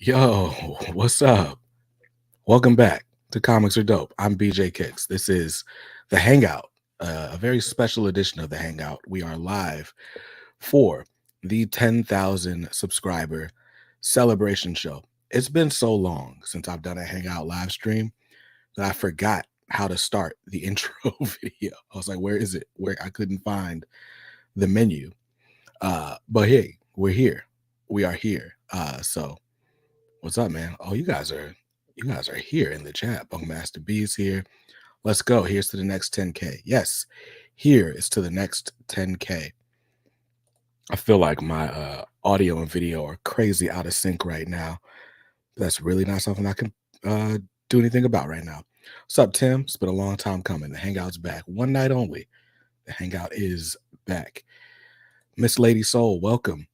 Yo, what's up? Welcome back to Comics Are Dope. I'm BJ Kicks. This is the Hangout, a very special edition of the Hangout. We are live for the 10,000 subscriber celebration show. It's been so long since I've done a Hangout live stream that I forgot how to start the intro video. I was like, where is it? Where I couldn't find the menu. But hey, we're here. We are here. So what's up, man? Oh, you guys are here in the chat. Bunkmaster B is here. Let's go. Here's to the next 10K. Yes, here is to the next 10K. I feel like my audio and video are crazy out of sync right now. That's really not something I can do anything about right now. What's up, Tim? It's been a long time coming. The Hangout's back. One night only. The Hangout is back. Miss Lady Soul, welcome.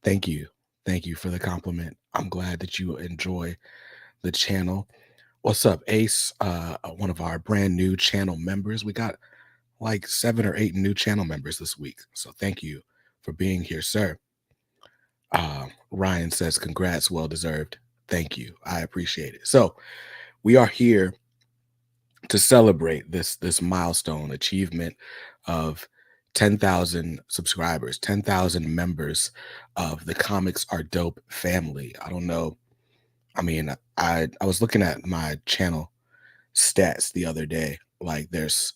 Thank you. Thank you for the compliment. I'm glad that you enjoy the channel. What's up, Ace? One of our brand new channel members. We got like 7 or 8 new channel members this week. So thank you for being here, sir. Ryan says, congrats, well deserved. Thank you. I appreciate it. So we are here to celebrate this milestone achievement of 10,000 subscribers, 10,000 members of the Comics Are Dope family. I don't know. I mean, I was looking at my channel stats the other day. Like there's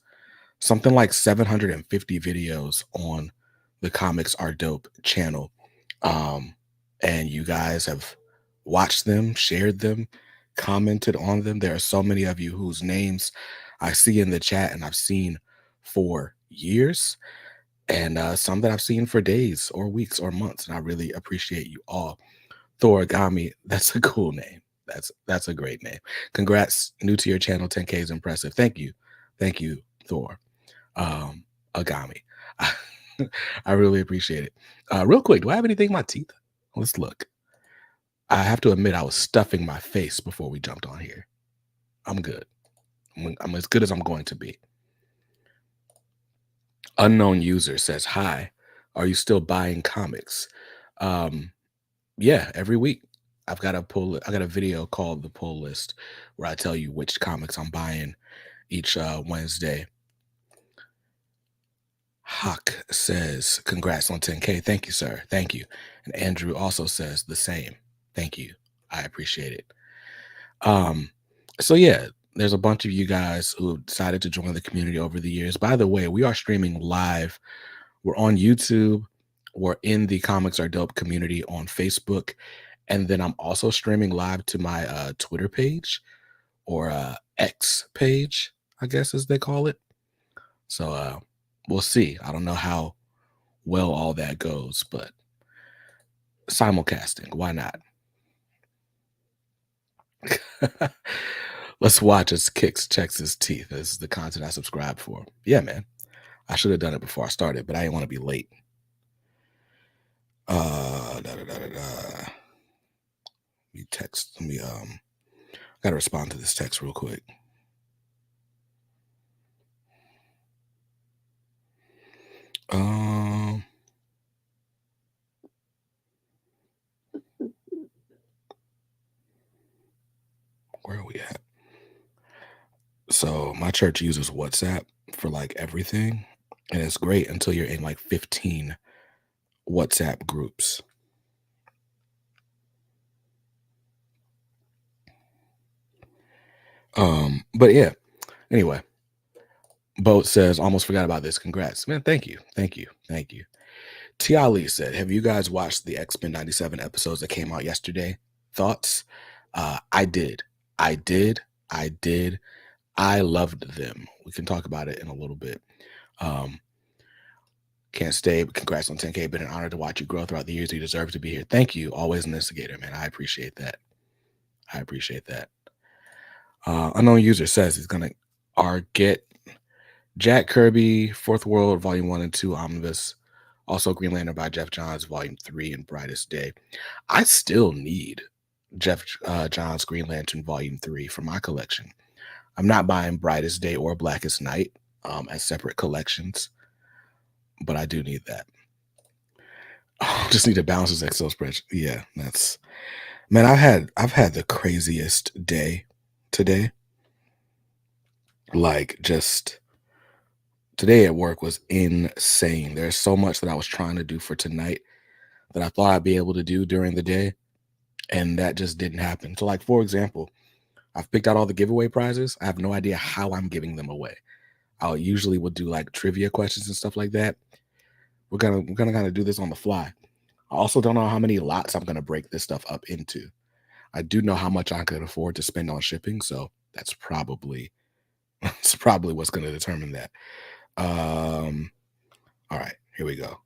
something like 750 videos on the Comics Are Dope channel. And you guys have watched them, shared them, commented on them. There are so many of you whose names I see in the chat and I've seen for years, and some that I've seen for days or weeks or months. And I really appreciate you all. Thorigami, that's a cool name. That's a great name. Congrats, new to your channel. 10K is impressive. Thank you, Thor. Agami. I really appreciate it. Real quick, do I have anything in my teeth? Let's look. I have to admit, I was stuffing my face before we jumped on here. I'm good. I'm as good as I'm going to be. Unknown user says, hi, are you still buying comics? Yeah, every week. I got a video called The Pull List where I tell you which comics I'm buying each Wednesday. Hawk says, congrats on 10K. Thank you, sir. Thank you. And Andrew also says the same. Thank you. I appreciate it. So yeah, there's a bunch of you guys who have decided to join the community over the years. By the way, we are streaming live. We're on YouTube. We're in the Comics Are Dope community on Facebook. And then I'm also streaming live to my Twitter page, or X page, I guess as they call it. So we'll see. I don't know how well all that goes, but simulcasting, why not? Let's watch as Kix checks his teeth. This is the content I subscribe for. Yeah, man. I should have done it before I started, but I didn't want to be late. Let me gotta respond to this text real quick. Where are we at? So my church uses WhatsApp for like everything, and it's great until you're in like 15 WhatsApp groups. But yeah, anyway, Boat says, almost forgot about this. Congrats, man. Thank you. Tiali said, have you guys watched the X-Men 97 episodes that came out yesterday? Thoughts? I did. I loved them. We can talk about it in a little bit. Can't stay, but congrats on 10K. Been an honor to watch you grow throughout the years. You deserve to be here. Thank you. Always an instigator, man. I appreciate that. Unknown user says he's gonna get Jack Kirby, Fourth World, Volume 1 and 2 Omnibus. Also Green Lantern by Jeff Johns, Volume 3 and Brightest Day. I still need Jeff Johns Green Lantern Volume 3 for my collection. I'm not buying Brightest Day or Blackest Night as separate collections, but I do need that. Just need to balance this Excel spreadsheet. Yeah, Man, I've had the craziest day today. Like, just today at work was insane. There's so much that I was trying to do for tonight that I thought I'd be able to do during the day, and that just didn't happen. So, like, for example, I've picked out all the giveaway prizes. I have no idea how I'm giving them away. I'll usually would do like trivia questions and stuff like that. We're gonna kind of do this on the fly. I also don't know how many lots I'm gonna break this stuff up into. I do know how much I could afford to spend on shipping, so that's probably it's probably what's gonna determine that. Um, all right, here we go.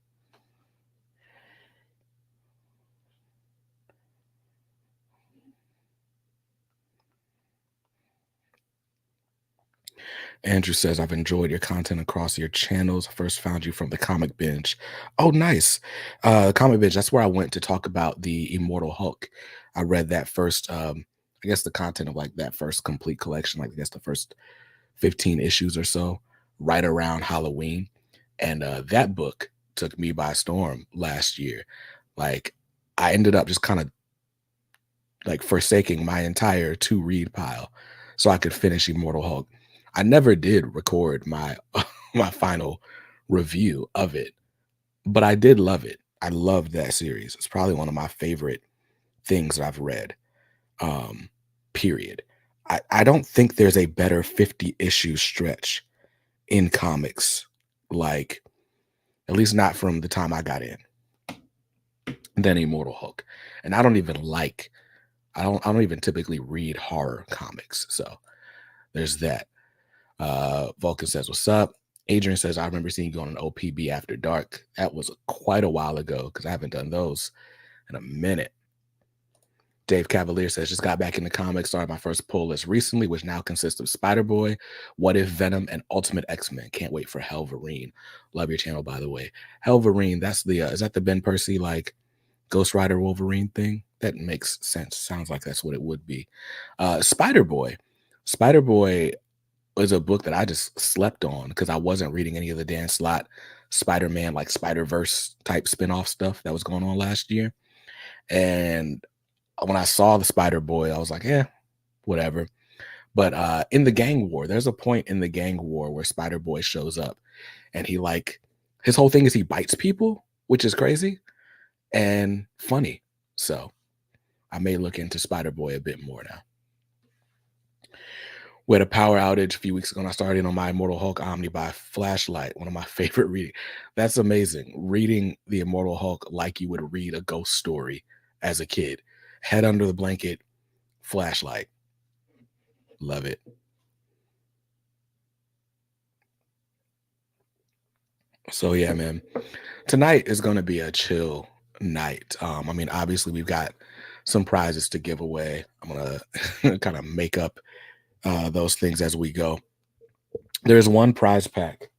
Andrew says, I've enjoyed your content across your channels. I first found you from the Comic Binge. Oh, nice. Comic Binge, that's where I went to talk about the Immortal Hulk. I read that first, I guess the content of like that first complete collection, like I guess the first 15 issues or so, right around Halloween. And that book took me by storm last year. Like, I ended up just kind of like forsaking my entire to read pile so I could finish Immortal Hulk. I never did record my my final review of it, but I did love it. I loved that series. It's probably one of my favorite things that I've read. Um, period. I don't think there's a better 50 issue stretch in comics, like at least not from the time I got in, than Immortal Hulk. And I don't even typically read horror comics. So there's that. Vulcan says, "What's up?" Adrian says, "I remember seeing you on an OPB After Dark. That was quite a while ago because I haven't done those in a minute." Dave Cavalier says, "Just got back into comics. Started my first pull list recently, which now consists of Spider-Boy, What If, Venom, and Ultimate X-Men. Can't wait for Helverine. Love your channel, by the way. Helverine, that's the is that the Ben Percy like Ghost Rider Wolverine thing? That makes sense. Sounds like that's what it would be. Spider-Boy. Spider-Boy was a book that I just slept on because I wasn't reading any of the Dan Slott Spider-Man, like Spider-Verse type spin-off stuff that was going on last year. And when I saw the Spider-Boy, I was like, yeah, whatever. But in the gang war, there's a point in the gang war where Spider-Boy shows up and he like his whole thing is he bites people, which is crazy and funny. So I may look into Spider-Boy a bit more now. We had a power outage a few weeks ago, and I started on my Immortal Hulk Omni by flashlight, one of my favorite reading. That's amazing. Reading the Immortal Hulk like you would read a ghost story as a kid. Head under the blanket, flashlight. Love it. So yeah, man. Tonight is gonna be a chill night. I mean, obviously we've got some prizes to give away. I'm gonna kind of make up those things as we go. There's one prize pack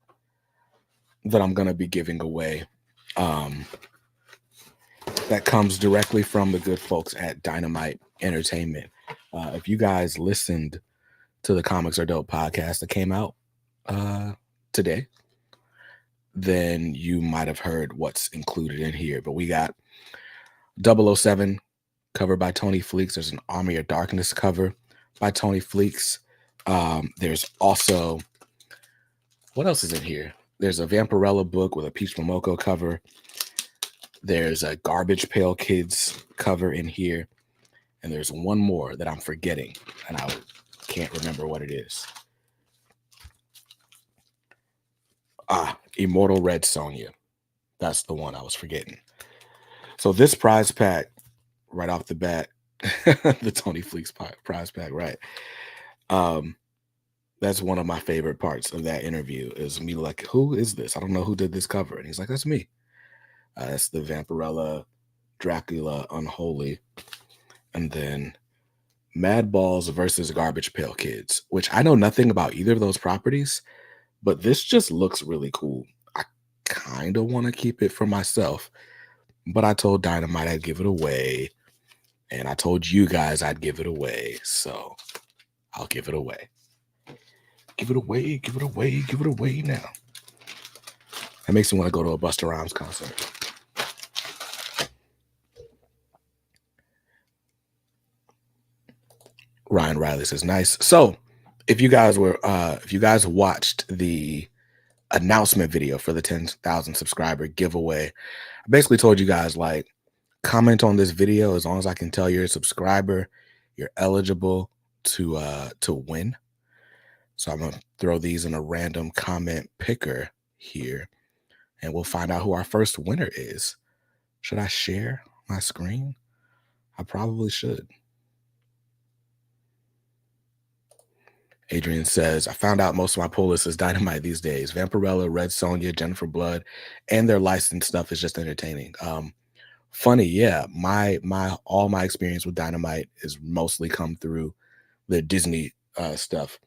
that I'm gonna be giving away. Um, that comes directly from the good folks at Dynamite Entertainment. If you guys listened to the Comics Are Dope podcast that came out today, then you might have heard what's included in here. But we got 007 cover by Tony Fleecs. There's an Army of Darkness cover by Tony Fleecs. There's also, what else is in here? There's a Vampirella book with a Peach Momoko cover. There's a Garbage Pail Kids cover in here. And there's one more that I'm forgetting, and I can't remember what it is. Immortal Red Sonja. That's the one I was forgetting. So this prize pack, right off the bat, the Tony Fleecs prize pack, right? That's one of my favorite parts of that interview is me like, who is this? I don't know who did this cover. And he's like, that's me. That's the Vampirella Dracula Unholy. And then Mad Balls versus Garbage Pail Kids, which I know nothing about either of those properties, but this just looks really cool. I kind of want to keep it for myself, but I told Dynamite I'd give it away, and I told you guys I'd give it away, so I'll give it away. Give it away, give it away, give it away now. That makes me want to go to a Busta Rhymes concert. Ryan Riley says nice. So if you guys watched the announcement video for the 10,000 subscriber giveaway, I basically told you guys like comment on this video as long as I can tell you're a subscriber, you're eligible to win. So I'm gonna throw these in a random comment picker here, and we'll find out who our first winner is. Should I share my screen? I probably should. Adrian says, I found out most of my pull list is Dynamite these days. Vampirella, Red Sonja, Jennifer Blood, and their licensed stuff is just entertaining. Funny, yeah. My all my experience with Dynamite is mostly come through the Disney stuff.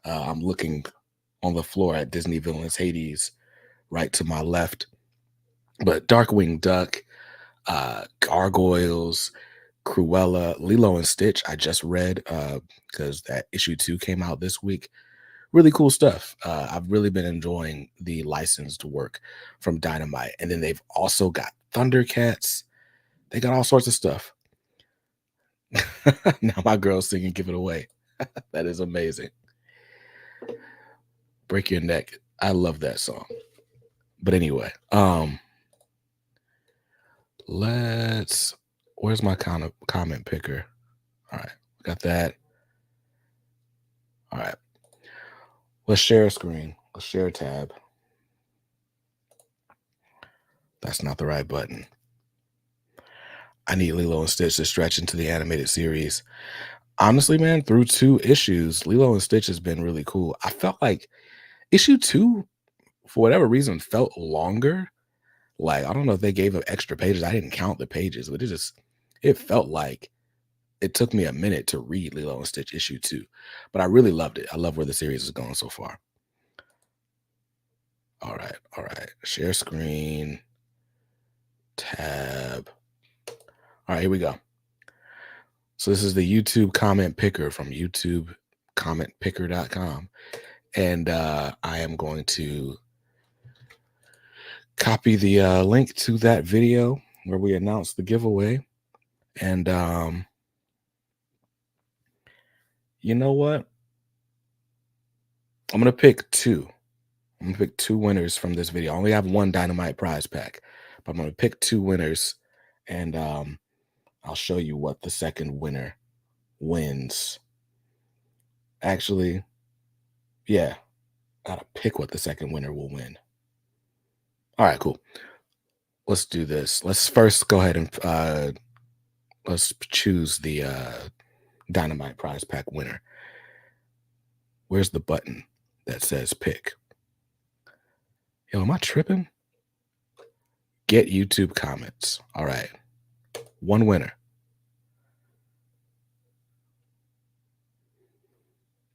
I'm looking on the floor at Disney Villains Hades right to my left. But Darkwing Duck, Gargoyles, Cruella, Lilo and Stitch, I just read because that issue 2 came out this week. Really cool stuff. I've really been enjoying the licensed work from Dynamite. And then they've also got Thundercats. They got all sorts of stuff. Now my girl's singing Give It Away. That is amazing. Break Your Neck. I love that song. But anyway, where's my comment picker? All right, got that. All right, let's share a screen. Let's share a tab. That's not the right button. I need Lilo and Stitch to stretch into the animated series. Honestly, man, through 2 issues, Lilo and Stitch has been really cool. I felt like issue 2, for whatever reason, felt longer. Like, I don't know if they gave up extra pages. I didn't count the pages, but it felt like it took me a minute to read Lilo and Stitch issue 2. But I really loved it. I love where the series is going so far. All right. Share screen. Tab. All right, here we go. So this is the YouTube comment picker from youtubecommentpicker.com. And I am going to copy the link to that video where we announced the giveaway. And you know what? I'm going to pick 2. I'm going to pick 2 winners from this video. I only have 1 Dynamite prize pack, but I'm going to pick 2 winners, and I'll show you what the second winner wins. Actually, yeah, gotta pick what the second winner will win. All right, cool. Let's do this. Let's first go ahead and let's choose the Dynamite prize pack winner. Where's the button that says pick? Yo, am I tripping? Get YouTube comments. All right. 1 winner.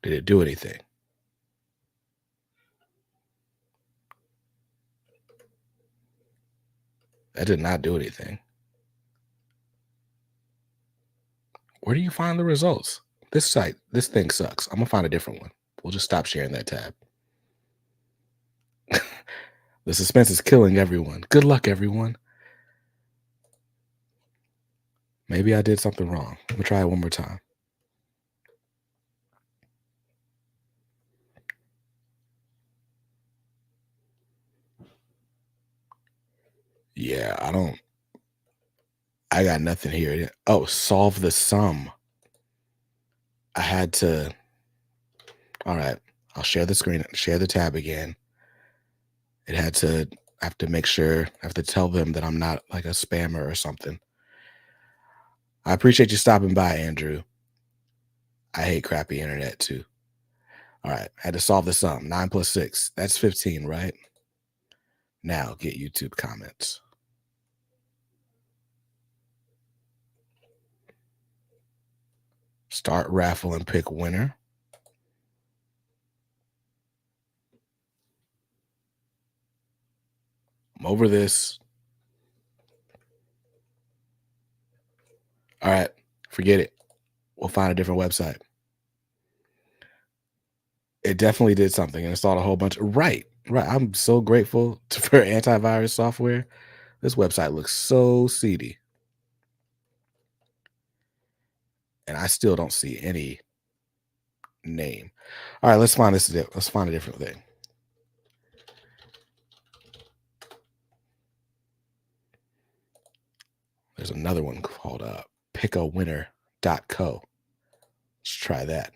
Did it do anything? That did not do anything. Where do you find the results? This thing sucks. I'm gonna find a different one. We'll just stop sharing that tab. The suspense is killing everyone. Good luck, everyone. Maybe I did something wrong. I'm gonna try it one more time. Yeah, I got nothing here. Oh, solve the sum. I had to. All right, I'll share the screen, share the tab again. I have to make sure, I have to tell them that I'm not like a spammer or something. I appreciate you stopping by, Andrew. I hate crappy internet too. All right, I had to solve the sum. 9 plus 6, that's 15, right? Now get YouTube comments. Start raffle and pick winner. I'm over this. All right, forget it. We'll find a different website. It definitely did something and installed a whole bunch. Right. I'm so grateful for antivirus software. This website looks so seedy. And I still don't see any name. All right, let's find this. Let's find a different thing. There's another one called pickawinner.co. Let's try that.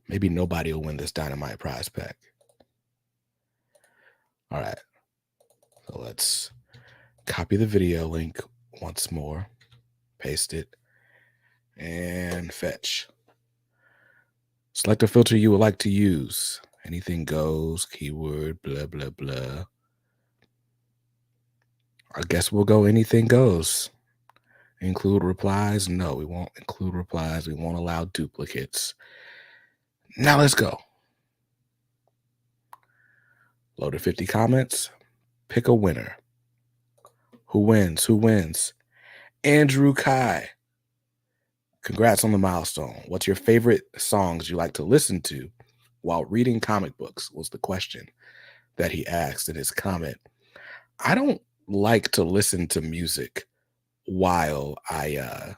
Maybe nobody will win this dynamite prize pack. All right. So let's copy the video link once more, paste it, and fetch. Select a filter you would like to use. Anything goes, keyword, blah, blah, blah. I guess we'll go anything goes. Include replies? No, we won't include replies. We won't allow duplicates. Now let's go. Loaded 50 comments. Pick a winner. Who wins? Who wins? Andrew Kai. Congrats on the milestone. What's your favorite songs you like to listen to while reading comic books? Was the question that he asked in his comment. I don't like to listen to music while I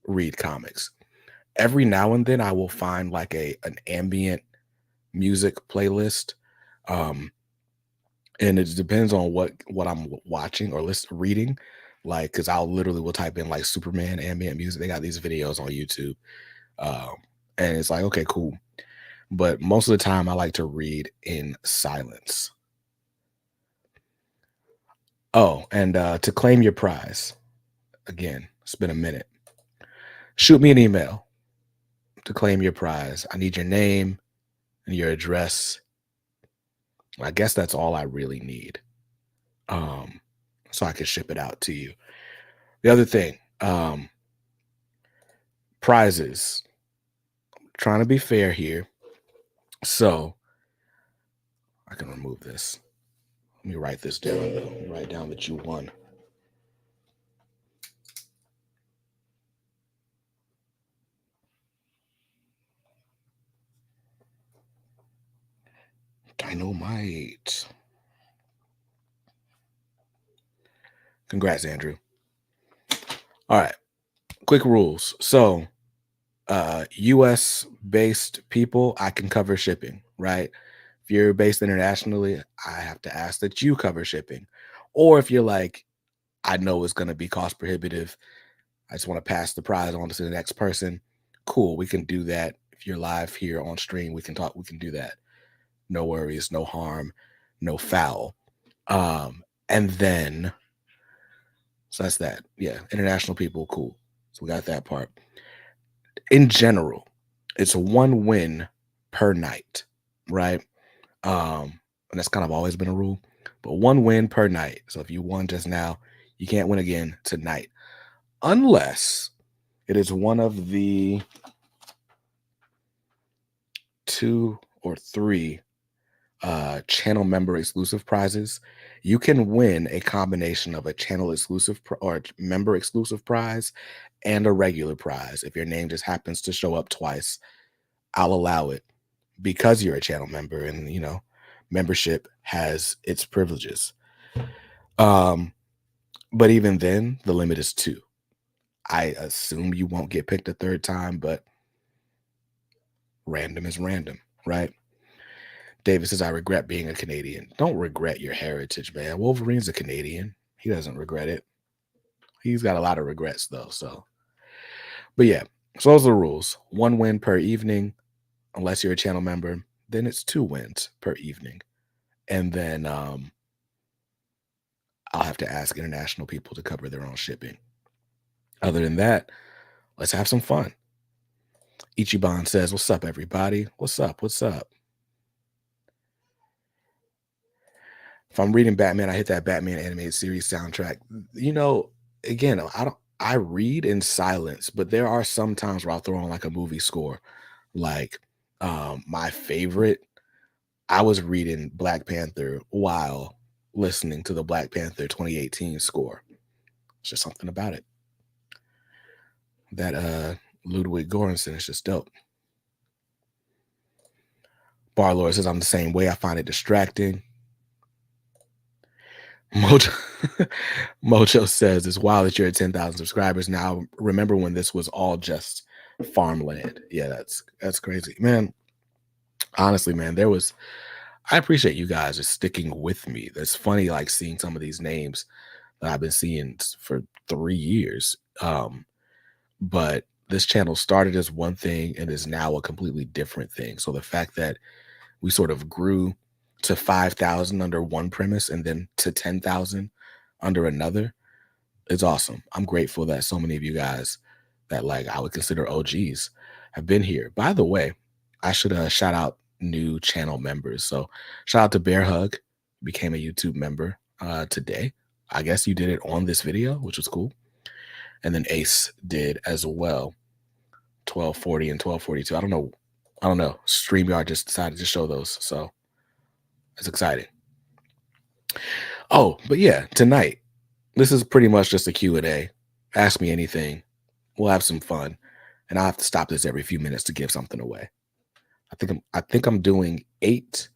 read comics. Every now and then I will find like an ambient music playlist. And it depends on what I'm watching or reading. Like, because I'll literally will type in like Superman ambient music. They got these videos on YouTube. And it's like, okay, cool. But most of the time I like to read in silence. Oh, and to claim your prize, again, it's been a minute. Shoot me an email to claim your prize. I need your name and your address. I guess that's all I really need. So I can ship it out to you. The other thing, prizes. I'm trying to be fair here. So I can remove this. Let me write this down. Let me write down that you won. Dynamite. Congrats, Andrew. All right. Quick rules. So, US based people, I can cover shipping, right? If you're based internationally, I have to ask that you cover shipping. Or if you're like, I know it's going to be cost prohibitive, I just want to pass the prize on to the next person, cool, we can do that. If you're live here on stream, we can talk, we can do that. No worries, no harm, no foul. And then, so that's that. Yeah, international people, cool. So we got that part. In general, it's one win per night, right? And that's kind of always been a rule, but one win per night. So if you won just now, you can't win again tonight, unless it is one of the 2 or 3 channel member exclusive prizes. You can win a combination of a channel exclusive or member exclusive prize and a regular prize. If your name just happens to show up twice, I'll allow it because you're a channel member, and membership has its privileges. But even then, the limit is 2. I assume you won't get picked a third time, but random is random, right? David says, I regret being a Canadian. Don't regret your heritage, man. Wolverine's a Canadian. He doesn't regret it. He's got a lot of regrets, though. So, but yeah, so those are the rules. 1 win per evening, unless you're a channel member. Then it's 2 wins per evening. And then I'll have to ask international people to cover their own shipping. Other than that, let's have some fun. Ichiban says, what's up, everybody? What's up? What's up? If I'm reading Batman, I hit that Batman animated series soundtrack. Again, I read in silence, but there are some times where I'll throw on like a movie score. Like my favorite, I was reading Black Panther while listening to the Black Panther 2018 score. It's just something about it. That Ludwig Göransson is just dope. Barlord says, I'm the same way. I find it distracting. Mojo, Mojo says it's wild that you're at 10,000 subscribers now. Remember when this was all just farmland? Yeah, that's crazy, man. Honestly, man, I appreciate you guys just sticking with me. That's funny, like seeing some of these names that I've been seeing for 3 years. But this channel started as one thing and is now a completely different thing. So the fact that we sort of grew to 5,000 under one premise and then to 10,000 under another is awesome. I'm grateful that so many of you guys that like I would consider OGs have been here. By the way, I should shout out new channel members. So shout out to Bear Hug, became a YouTube member today. I guess you did it on this video, which was cool. And then Ace did as well. 1240 and 1242. I don't know. StreamYard just decided to show those. So it's exciting. Oh, but yeah, tonight, this is pretty much just a Q&A. Ask me anything. We'll have some fun. And I'll have to stop this every few minutes to give something away. I think I'm doing 8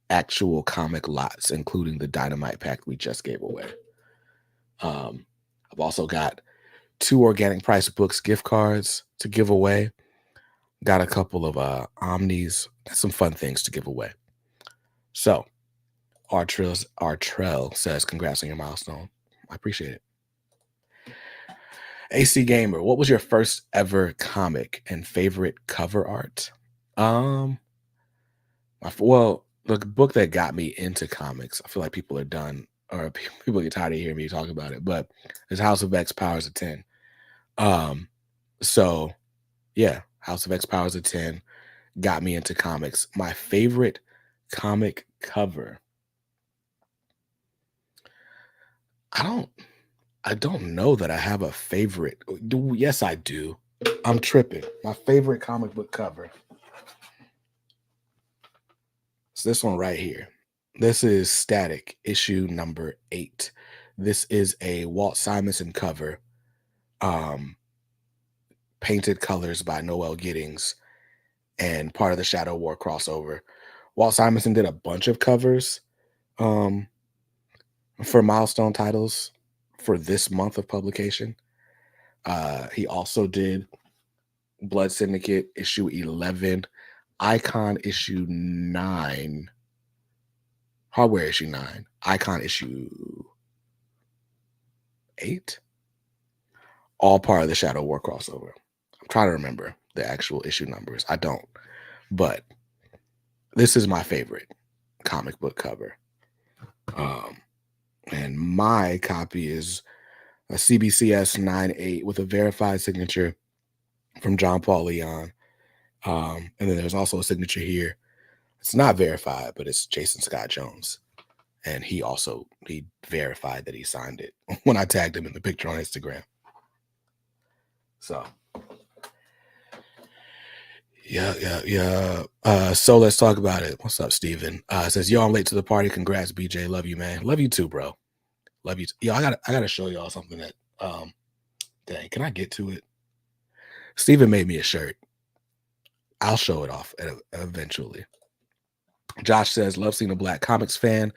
actual comic lots, including the Dynamite pack we just gave away. I've also got 2 Organic Price Books gift cards to give away. Got a couple of Omnis, some fun things to give away. So Artrell says, congrats on your milestone. I appreciate it. AC Gamer, what was your first ever comic and favorite cover art? Well, the book that got me into comics, I feel like people are done, or people get tired of hearing me talk about it, but it's House of X Powers of 10. So yeah, House of X Powers of 10 got me into comics. My favorite comic cover. I don't know that I have a favorite. Yes, I do. I'm tripping. My favorite comic book cover. It's this one right here. This is Static, issue number 8. This is a Walt Simonson cover. Painted colors by Noel Giddings and part of the Shadow War crossover. Walt Simonson did a bunch of covers for milestone titles for this month of publication. He also did Blood Syndicate issue 11, Icon issue 9, Hardware issue 9, Icon issue 8, all part of the Shadow War crossover. I'm trying to remember the actual issue numbers. I don't, but this is my favorite comic book cover. And my copy is a CBCS 9/8 with a verified signature from John Paul Leon. And then there's also a signature here. It's not verified, but it's Jason Scott Jones. And he verified that he signed it when I tagged him in the picture on Instagram. So yeah. So let's talk about it. What's up, Steven? Says, yo, I'm late to the party. Congrats, BJ. Love you, man. Love you too, bro. Love you. Yo, I gotta show y'all something that dang, can I get to it? Steven made me a shirt. I'll show it off eventually. Josh says, love seeing a Black comics fan.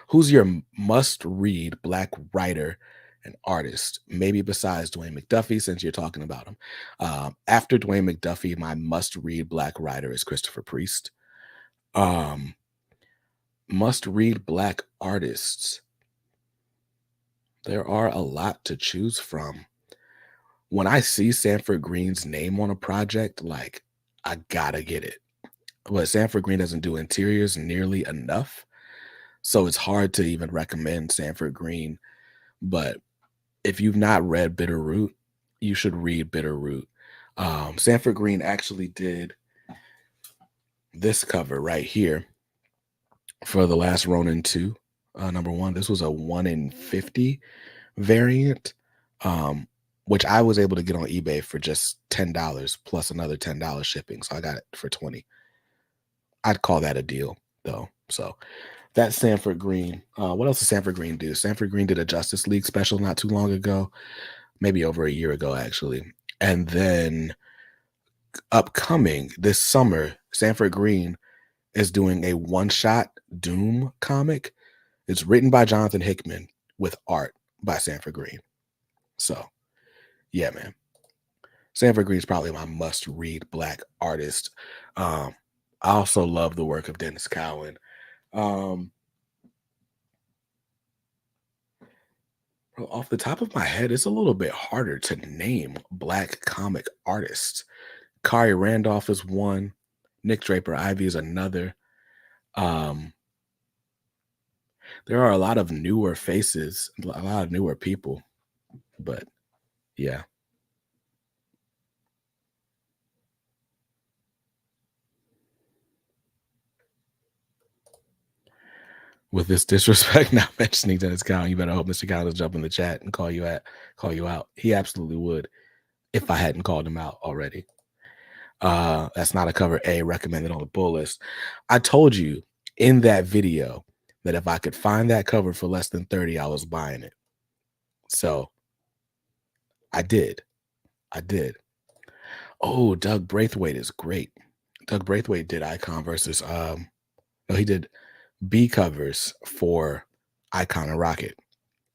Who's your must-read Black writer and artist? Maybe besides Dwayne McDuffie, since you're talking about him. After Dwayne McDuffie, my must-read Black writer is Christopher Priest. Must-read Black artists. There are a lot to choose from. When I see Sanford Green's name on a project, like, I gotta get it. But Sanford Green doesn't do interiors nearly enough. So it's hard to even recommend Sanford Green. But if you've not read Bitterroot, you should read Bitterroot. Sanford Green actually did this cover right here for The Last Ronin 2, number 1. This was a 1 in 50 variant, which I was able to get on eBay for just $10 plus another $10 shipping. So I got it for $20. I'd call that a deal, though. So that's Sanford Green. What else did Sanford Green do? Sanford Green did a Justice League special not too long ago, maybe over a year ago, actually. And then upcoming this summer, Sanford Green is doing a one-shot Doom comic. It's written by Jonathan Hickman, with art by Sanford Green. So yeah, man. Sanford Green is probably my must-read Black artist. Um, I also love the work of Dennis Cowan. Um, Off the top of my head, it's a little bit harder to name Black comic artists. Kari Randolph is one. Nick Draper Ivy is another. Um, there are a lot of newer faces, a lot of newer people, but yeah. With this disrespect now mentioning Dennis Cowan, you better hope Mr. Cowan will jump in the chat and call you out. He absolutely would if I hadn't called him out already. That's not a cover A recommended on the pull list. I told you in that video that if I could find that cover for less than 30, I was buying it. So I did. I did. Oh, Doug Braithwaite is great. Doug Braithwaite did Icon versus no, he did B covers for Icon and Rocket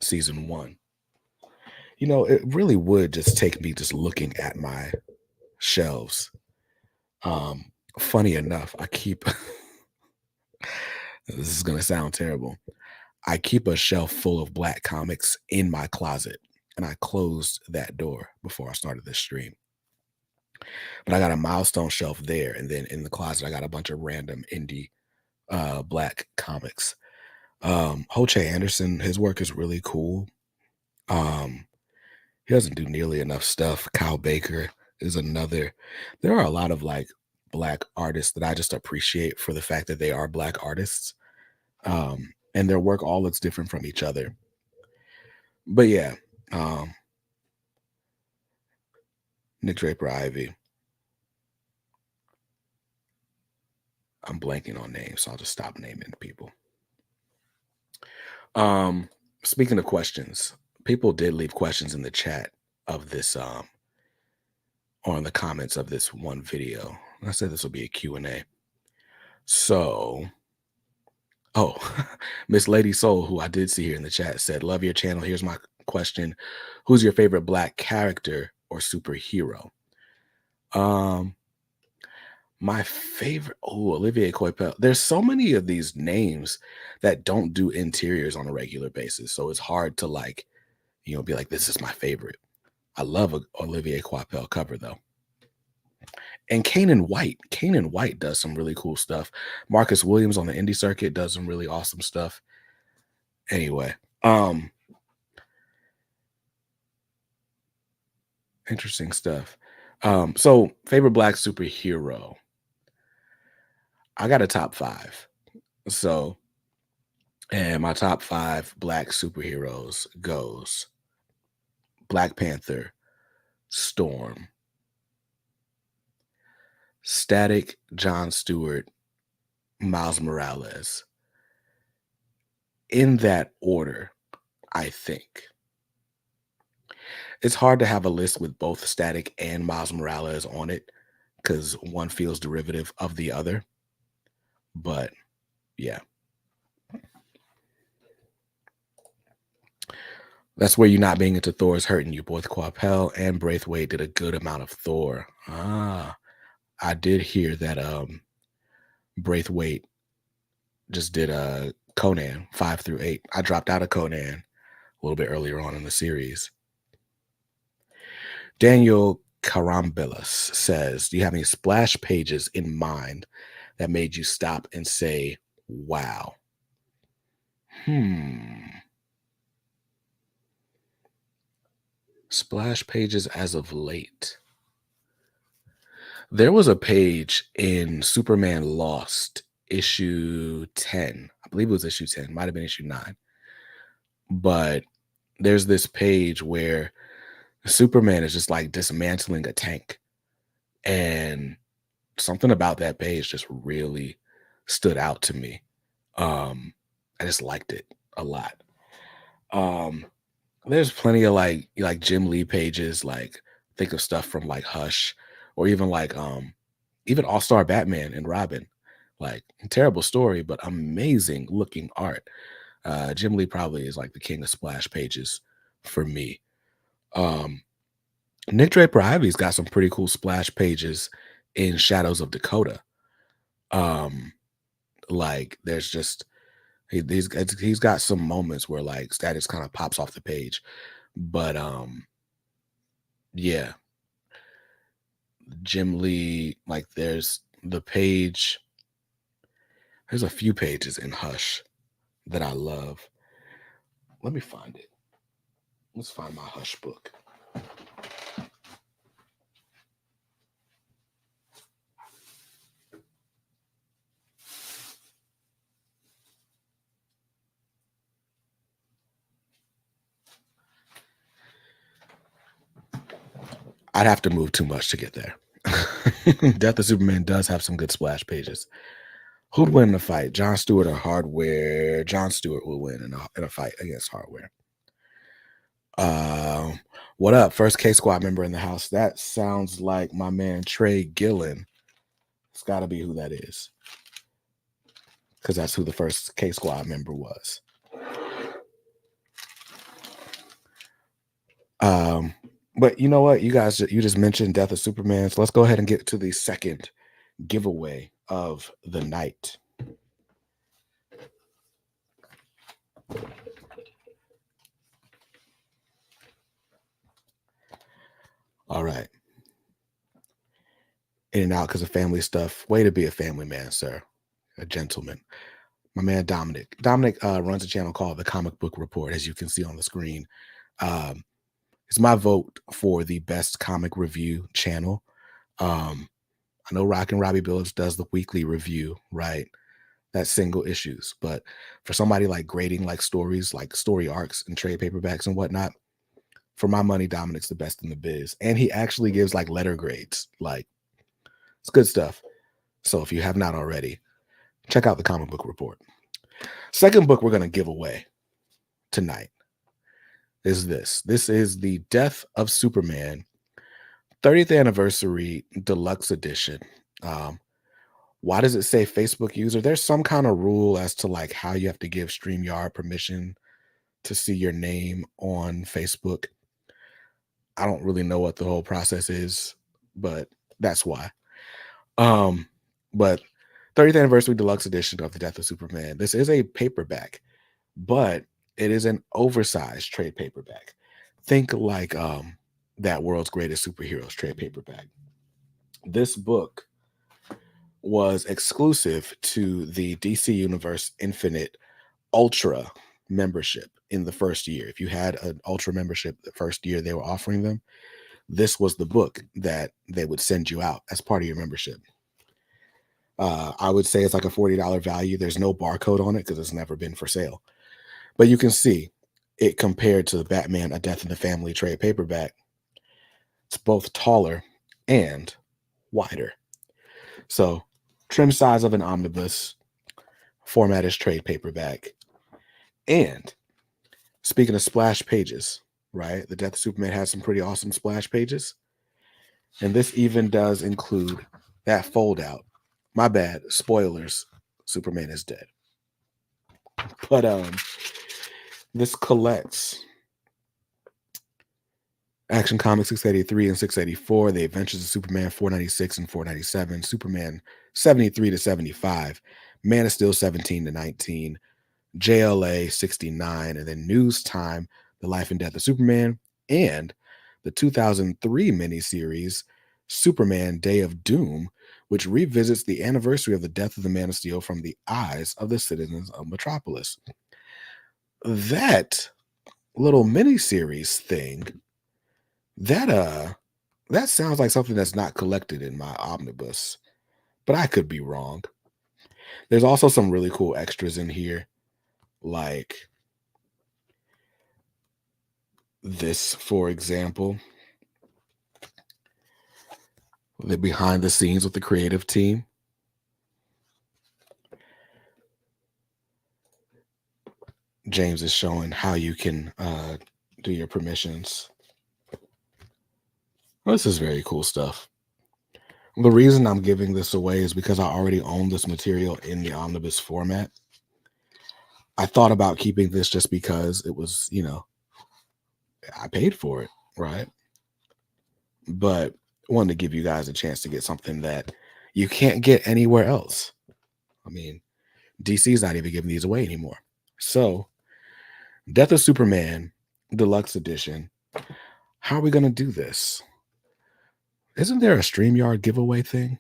season 1. You know, it really would just take me just looking at my shelves. Funny enough, I keep this is gonna sound terrible. I keep a shelf full of Black comics in my closet, and I closed that door before I started this stream. But I got a milestone shelf there, and then in the closet, I got a bunch of random indie Black comics. Ho Che Anderson, his work is really cool. He doesn't do nearly enough stuff. Kyle Baker is another. There are a lot of like Black artists that I just appreciate for the fact that they are Black artists. And their work all looks different from each other. But yeah, Nick Draper Ivy. I'm blanking on names, so I'll just stop naming people. Speaking of questions, people did leave questions in the chat of this or in the comments of this one video. I said this will be a Q&A. So, oh, Miss Lady Soul, who I did see here in the chat, said, "Love your channel. Here's my question. Who's your favorite Black character or superhero?" My favorite, Olivier Coipel. There's so many of these names that don't do interiors on a regular basis. So it's hard to like, be like, this is my favorite. I love a Olivier Coipel cover though. And Kanan White. Kanan White does some really cool stuff. Marcus Williams on the indie circuit does some really awesome stuff. Anyway, interesting stuff. So favorite Black superhero. I got a top 5. So, and my top 5 Black superheroes goes Black Panther, Storm, Static, John Stewart, Miles Morales. In that order, I think. It's hard to have a list with both Static and Miles Morales on it because one feels derivative of the other. But yeah. That's where you not being into Thor is hurting you. Both Coipel and Braithwaite did a good amount of Thor. I did hear that Braithwaite just did Conan 5 through 8. I dropped out of Conan a little bit earlier on in the series. Daniel Carambelas says, "Do you have any splash pages in mind that made you stop and say, wow?" Splash pages as of late. There was a page in Superman Lost, issue 10. I believe it was issue 10. Might have been issue 9. But there's this page where Superman is just like dismantling a tank. And something about that page just really stood out to me. I just liked it a lot. There's plenty of like Jim Lee pages, like think of stuff from like Hush, or even like even All-Star Batman and Robin. Like terrible story, but amazing looking art. Jim Lee probably is like the king of splash pages for me. Um, Nick Draper Ivy's got some pretty cool splash pages in Shadows of Dakota. Um, like there's just he's got some moments where like status kind of pops off the page, but yeah, Jim Lee, like there's the page. There's a few pages in Hush that I love. Let me find it. Let's find my Hush book. I'd have to move too much to get there. Death of Superman does have some good splash pages. Who'd win in a fight, John Stewart or Hardware? John Stewart will win in a fight against Hardware. What up? First K Squad member in the house. That sounds like my man Trey Gillen. It's got to be who that is, because that's who the first K Squad member was. But you know what? You guys, you just mentioned Death of Superman, so let's go ahead and get to the second giveaway of the night. All right. In and out because of family stuff. Way to be a family man, sir. A gentleman. My man Dominic. Dominic runs a channel called The Comic Book Report, as you can see on the screen. It's my vote for the best comic review channel. I know Rockin' Robbie Billups does the weekly review, right? That's single issues. But for somebody like grading like stories, like story arcs and trade paperbacks and whatnot, for my money, Dominic's the best in the biz. And he actually gives like letter grades. Like, it's good stuff. So if you have not already, check out The Comic Book Report. Second book we're going to give away tonight is this. This is the Death of Superman 30th Anniversary Deluxe Edition. Why does it say Facebook user? There's some kind of rule as to like how you have to give StreamYard permission to see your name on Facebook. I don't really know what the whole process is, but that's why. But 30th Anniversary Deluxe Edition of The Death of Superman. This is a paperback, but it is an oversized trade paperback. Think like that World's Greatest Superheroes trade paperback. This book was exclusive to the DC Universe Infinite Ultra membership in the first year. If you had an Ultra membership the first year they were offering them, this was the book that they would send you out as part of your membership. I would say it's like a $40 value. There's no barcode on it because it's never been for sale. But you can see it compared to the Batman A Death in the Family trade paperback. It's both taller and wider. So trim size of an omnibus, format is trade paperback. And speaking of splash pages, right? The Death of Superman has some pretty awesome splash pages. And this even does include that fold out. My bad. Spoilers. Superman is dead. But this collects Action Comics 683 and 684, The Adventures of Superman 496 and 497, Superman 73 to 75, Man of Steel 17 to 19, JLA 69, and then News Time, The Life and Death of Superman, and the 2003 miniseries Superman Day of Doom, which revisits the anniversary of the death of the Man of Steel from the eyes of the citizens of Metropolis. That little miniseries thing, that sounds like something that's not collected in my omnibus, but I could be wrong. There's also some really cool extras in here, like this, for example. The behind the scenes with the creative team. James is showing how you can do your permissions. Well, this is very cool stuff. The reason I'm giving this away is because I already own this material in the omnibus format. I thought about keeping this just because it was, I paid for it, right? But I wanted to give you guys a chance to get something that you can't get anywhere else. I mean, DC's not even giving these away anymore. So, Death of Superman Deluxe Edition. How are we going to do this? Isn't there a StreamYard giveaway thing?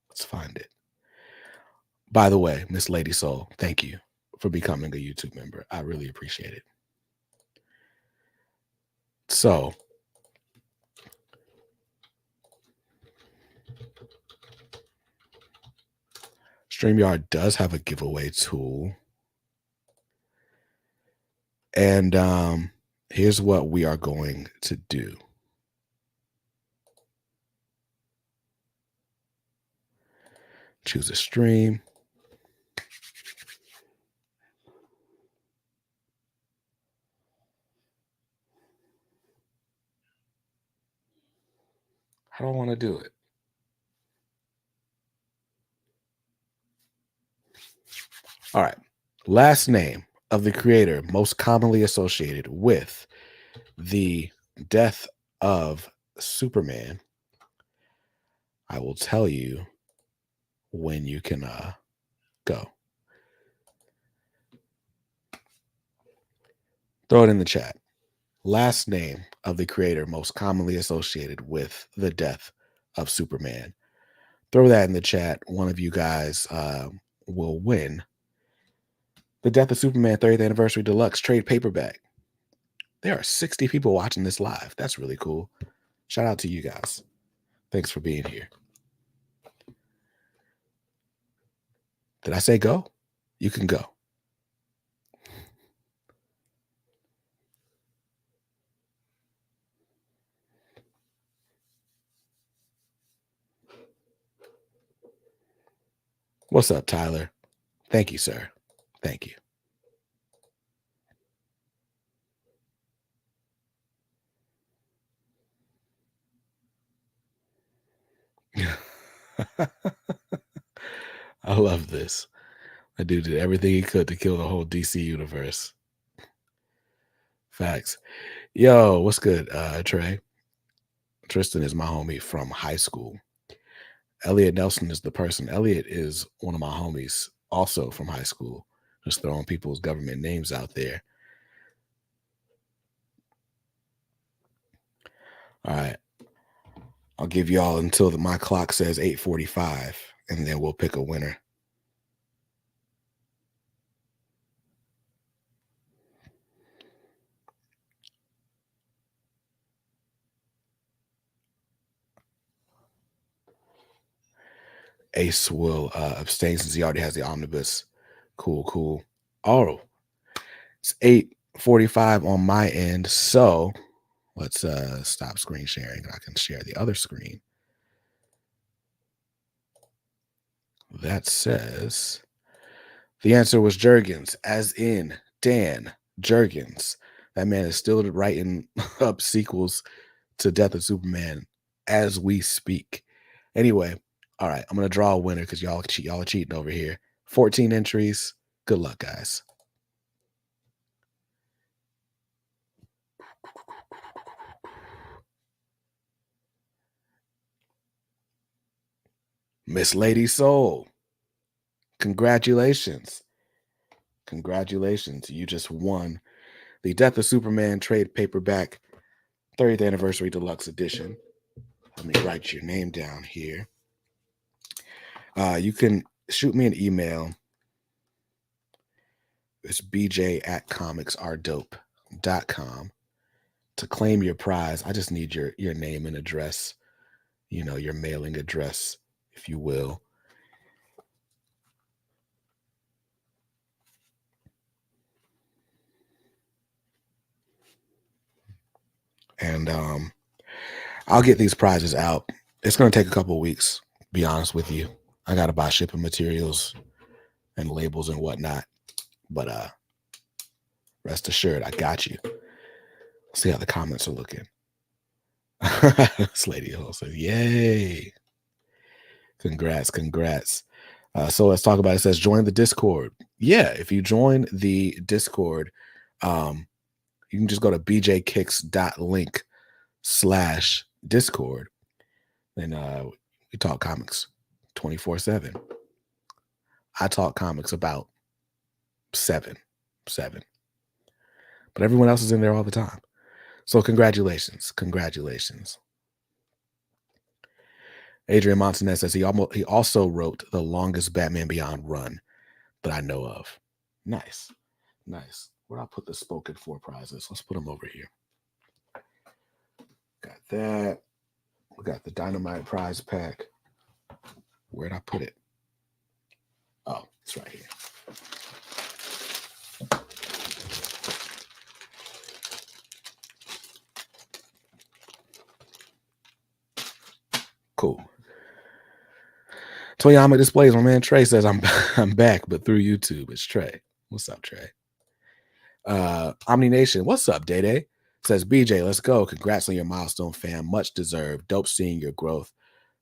Let's find it. By the way, Miss Lady Soul, thank you for becoming a YouTube member. I really appreciate it. So, StreamYard does have a giveaway tool. And here's what we are going to do. Choose a stream. How do I want to do it? All right. Last name of the creator most commonly associated with the death of Superman. I will tell you when you can go. Throw it in the chat. Last name of the creator most commonly associated with the death of Superman. Throw that in the chat. One of you guys will win the Death of Superman 30th Anniversary Deluxe trade paperback. There are 60 people watching this live. That's really cool. Shout out to you guys. Thanks for being here. Did I say go? You can go. What's up, Tyler? Thank you, sir. Thank you. I love this. That dude did everything he could to kill the whole DC universe. Facts. Yo, what's good, Trey? Tristan is my homie from high school. Elliot Nelson is the person. Elliot is one of my homies also from high school. Just throwing people's government names out there. All right. I'll give y'all until my clock says 8:45, and then we'll pick a winner. Ace will abstain since he already has the omnibus. Cool. Oh, it's 8:45 on my end. So let's stop screen sharing. I can share the other screen. That says the answer was Jurgens, as in Dan Jurgens. That man is still writing up sequels to Death of Superman as we speak. Anyway, all right, I'm gonna draw a winner because y'all are cheating over here. 14 entries. Good luck, guys. Miss Lady Soul, congratulations. You just won the Death of Superman trade paperback 30th Anniversary Deluxe Edition. Let me write your name down here. You can shoot me an email. It's bj@comicsrdope.com to claim your prize. I just need your name and address, your mailing address, if you will. And I'll get these prizes out. It's going to take a couple of weeks, be honest with you. I got to buy shipping materials and labels and whatnot. But rest assured, I got you. See how the comments are looking. This lady says, yay. Congrats. So let's talk about it. It says, join the Discord. yeah, if you join the Discord, um, you can just go to bjkicks.link/Discord, and we talk comics 24/7. I talk comics about seven, seven, but everyone else is in there all the time. So congratulations, congratulations. Adrian Montanez says he also wrote the longest Batman Beyond run that I know of. Nice, nice. Where I put the spoken for prizes? Let's put them over here. Got that. We got the Dynamite prize pack. Where'd I put it? Oh, it's right here. Cool. Toyama Displays, my man Trey says I'm back, but through YouTube. It's Trey. What's up, Trey? Omni Nation, what's up, Day Day? Says BJ, let's go. Congrats on your milestone, fam. Much deserved. Dope seeing your growth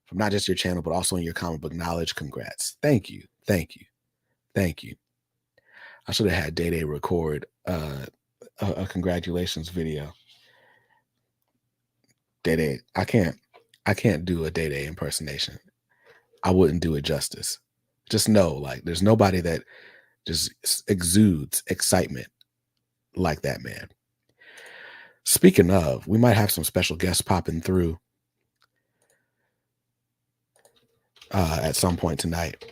from not just your channel, but also in your comic book knowledge. Congrats. Thank you. Thank you. Thank you. I should have had Day Day record a congratulations video. Day Day, I can't do a Day Day impersonation. I wouldn't do it justice. Just know, like, there's nobody that just exudes excitement like that man. Speaking of, we might have some special guests popping through at some point tonight.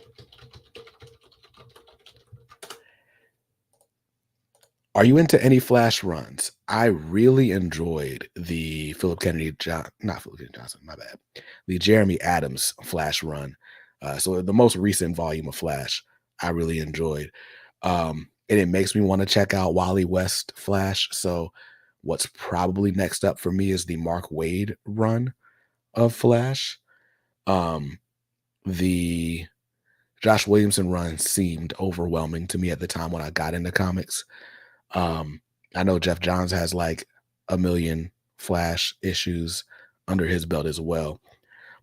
Are you into any Flash runs? I really enjoyed the Philip Kennedy Johnson, my bad. The Jeremy Adams Flash run. So the most recent volume of Flash, I really enjoyed. And it makes me want to check out Wally West Flash. So what's probably next up for me is the Mark Waid run of Flash. The Josh Williamson run seemed overwhelming to me at the time when I got into comics. I know Jeff Johns has like a million Flash issues under his belt as well,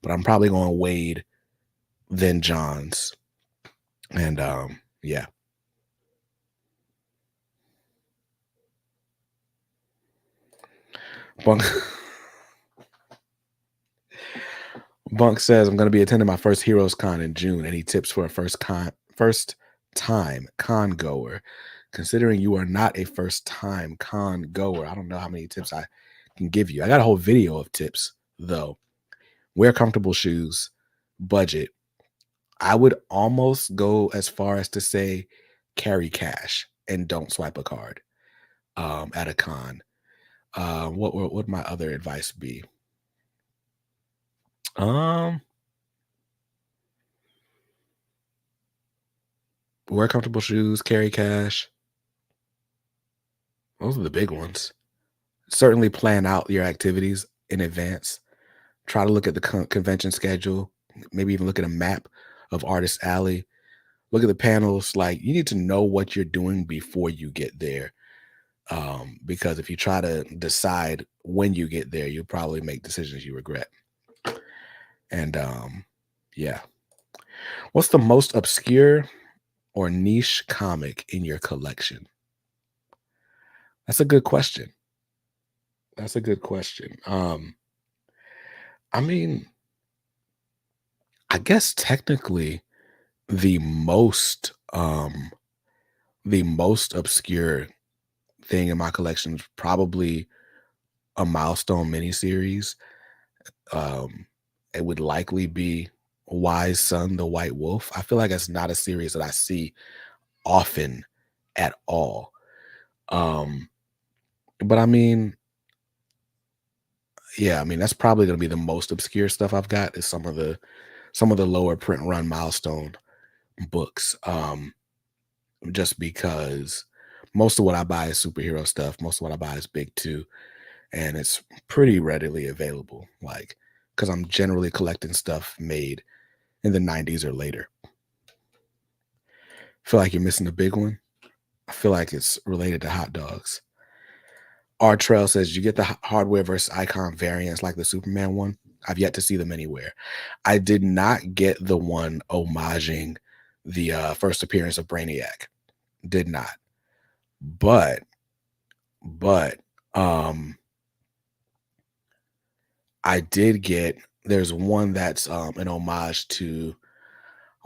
but I'm probably going Waid, then Johns, and yeah. Bunk says I'm going to be attending my first Heroes Con in June. Any tips for a first time con goer? Considering you are not a first time con goer, I don't know how many tips I can give you. I got a whole video of tips though. Wear comfortable shoes, budget. I would almost go as far as to say carry cash and don't swipe a card at a con. What would my other advice be? Wear comfortable shoes, carry cash. Those are the big ones. Certainly plan out your activities in advance. Try to look at the convention schedule, maybe even look at a map of Artist Alley. Look at the panels. Like, you need to know what you're doing before you get there. Because if you try to decide when you get there, you'll probably make decisions you regret. And yeah. What's the most obscure or niche comic in your collection? That's a good question. That's a good question. I mean, I guess technically the most obscure thing in my collection is probably a Milestone miniseries. It would likely be Wise Son, the White Wolf. I feel like it's not a series that I see often at all. But I mean, yeah, I mean, that's probably going to be the most obscure stuff I've got is some of the lower print run Milestone books. Just because most of what I buy is superhero stuff. Most of what I buy is big too. And it's pretty readily available. Like, because I'm generally collecting stuff made in the 90s or later. Feel like you're missing a big one. I feel like it's related to hot dogs. R Trail says, you get the hardware versus icon variants like the Superman one? I've yet to see them anywhere. I did not get the one homaging the first appearance of Brainiac. did not. But but um I did get there's one that's an homage to,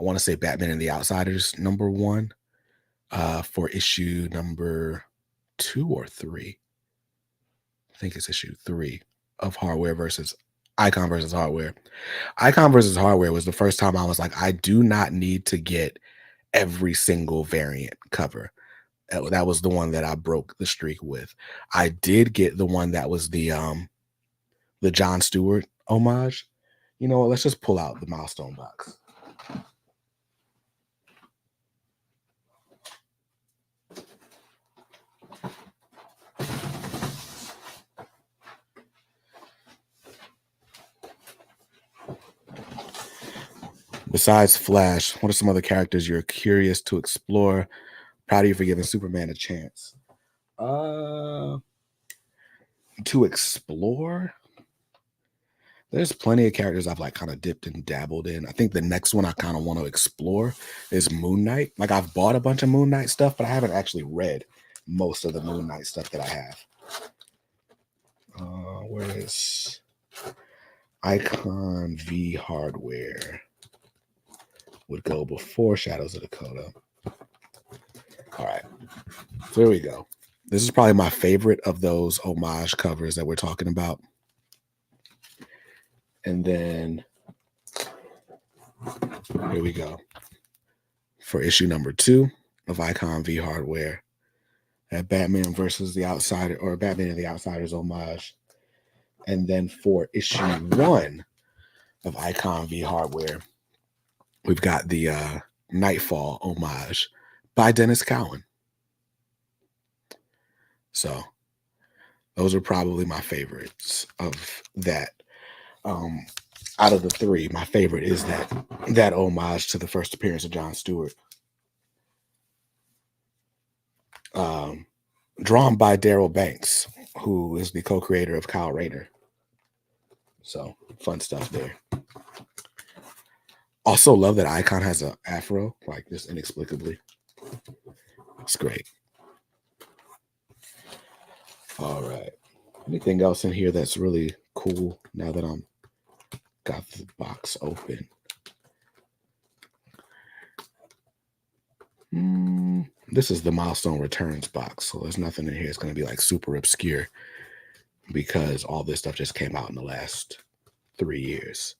I want to say, Batman and the Outsiders #1 for issue number 2 or 3. I think it's issue 3 of Hardware versus Icon versus Hardware. Icon versus Hardware was the first time I was like, I do not need to get every single variant cover. That was the one that I broke the streak with. I did get the one that was the John Stewart homage. You know what? Let's just pull out the milestone box. Besides Flash, what are some other characters you're curious to explore? Proud of you for giving Superman a chance. To explore, there's plenty of characters I've like kind of dipped and dabbled in. I think the next one I kind of want to explore is Moon Knight. Like, I've bought a bunch of Moon Knight stuff, but I haven't actually read most of the Moon Knight stuff that I have. Where is Icon v Hardware? Would go before Shadows of Dakota. All right, so here we go. This is probably my favorite of those homage covers that we're talking about. And then here we go for issue number 2 of Icon v Hardware, at Batman versus the Outsider, or Batman and the Outsiders homage. And then for issue 1 of Icon v Hardware, we've got the Nightfall homage by Dennis Cowan. So those are probably my favorites of that. Out of the 3, my favorite is that homage to the first appearance of John Stewart. Drawn by Daryl Banks, who is the co-creator of Kyle Rayner. So fun stuff there. Also love that Icon has an afro, like, just inexplicably. It's great. All right. Anything else in here that's really cool now that I'm got the box open? This is the Milestone Returns box, so there's nothing in here that's going to be like super obscure, because all this stuff just came out in the last 3 years.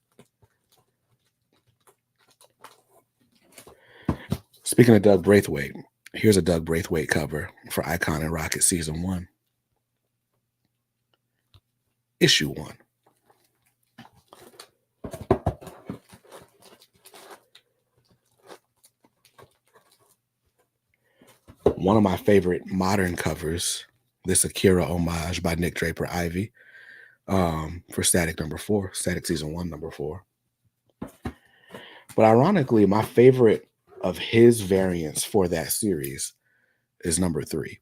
Speaking of Doug Braithwaite, here's a Doug Braithwaite cover for Icon and Rocket Season 1. Issue 1. One of my favorite modern covers, this Akira homage by Nick Draper Ivy, for Static number 4, Static Season 1 number 4. But ironically, my favorite of his variants for that series is number 3.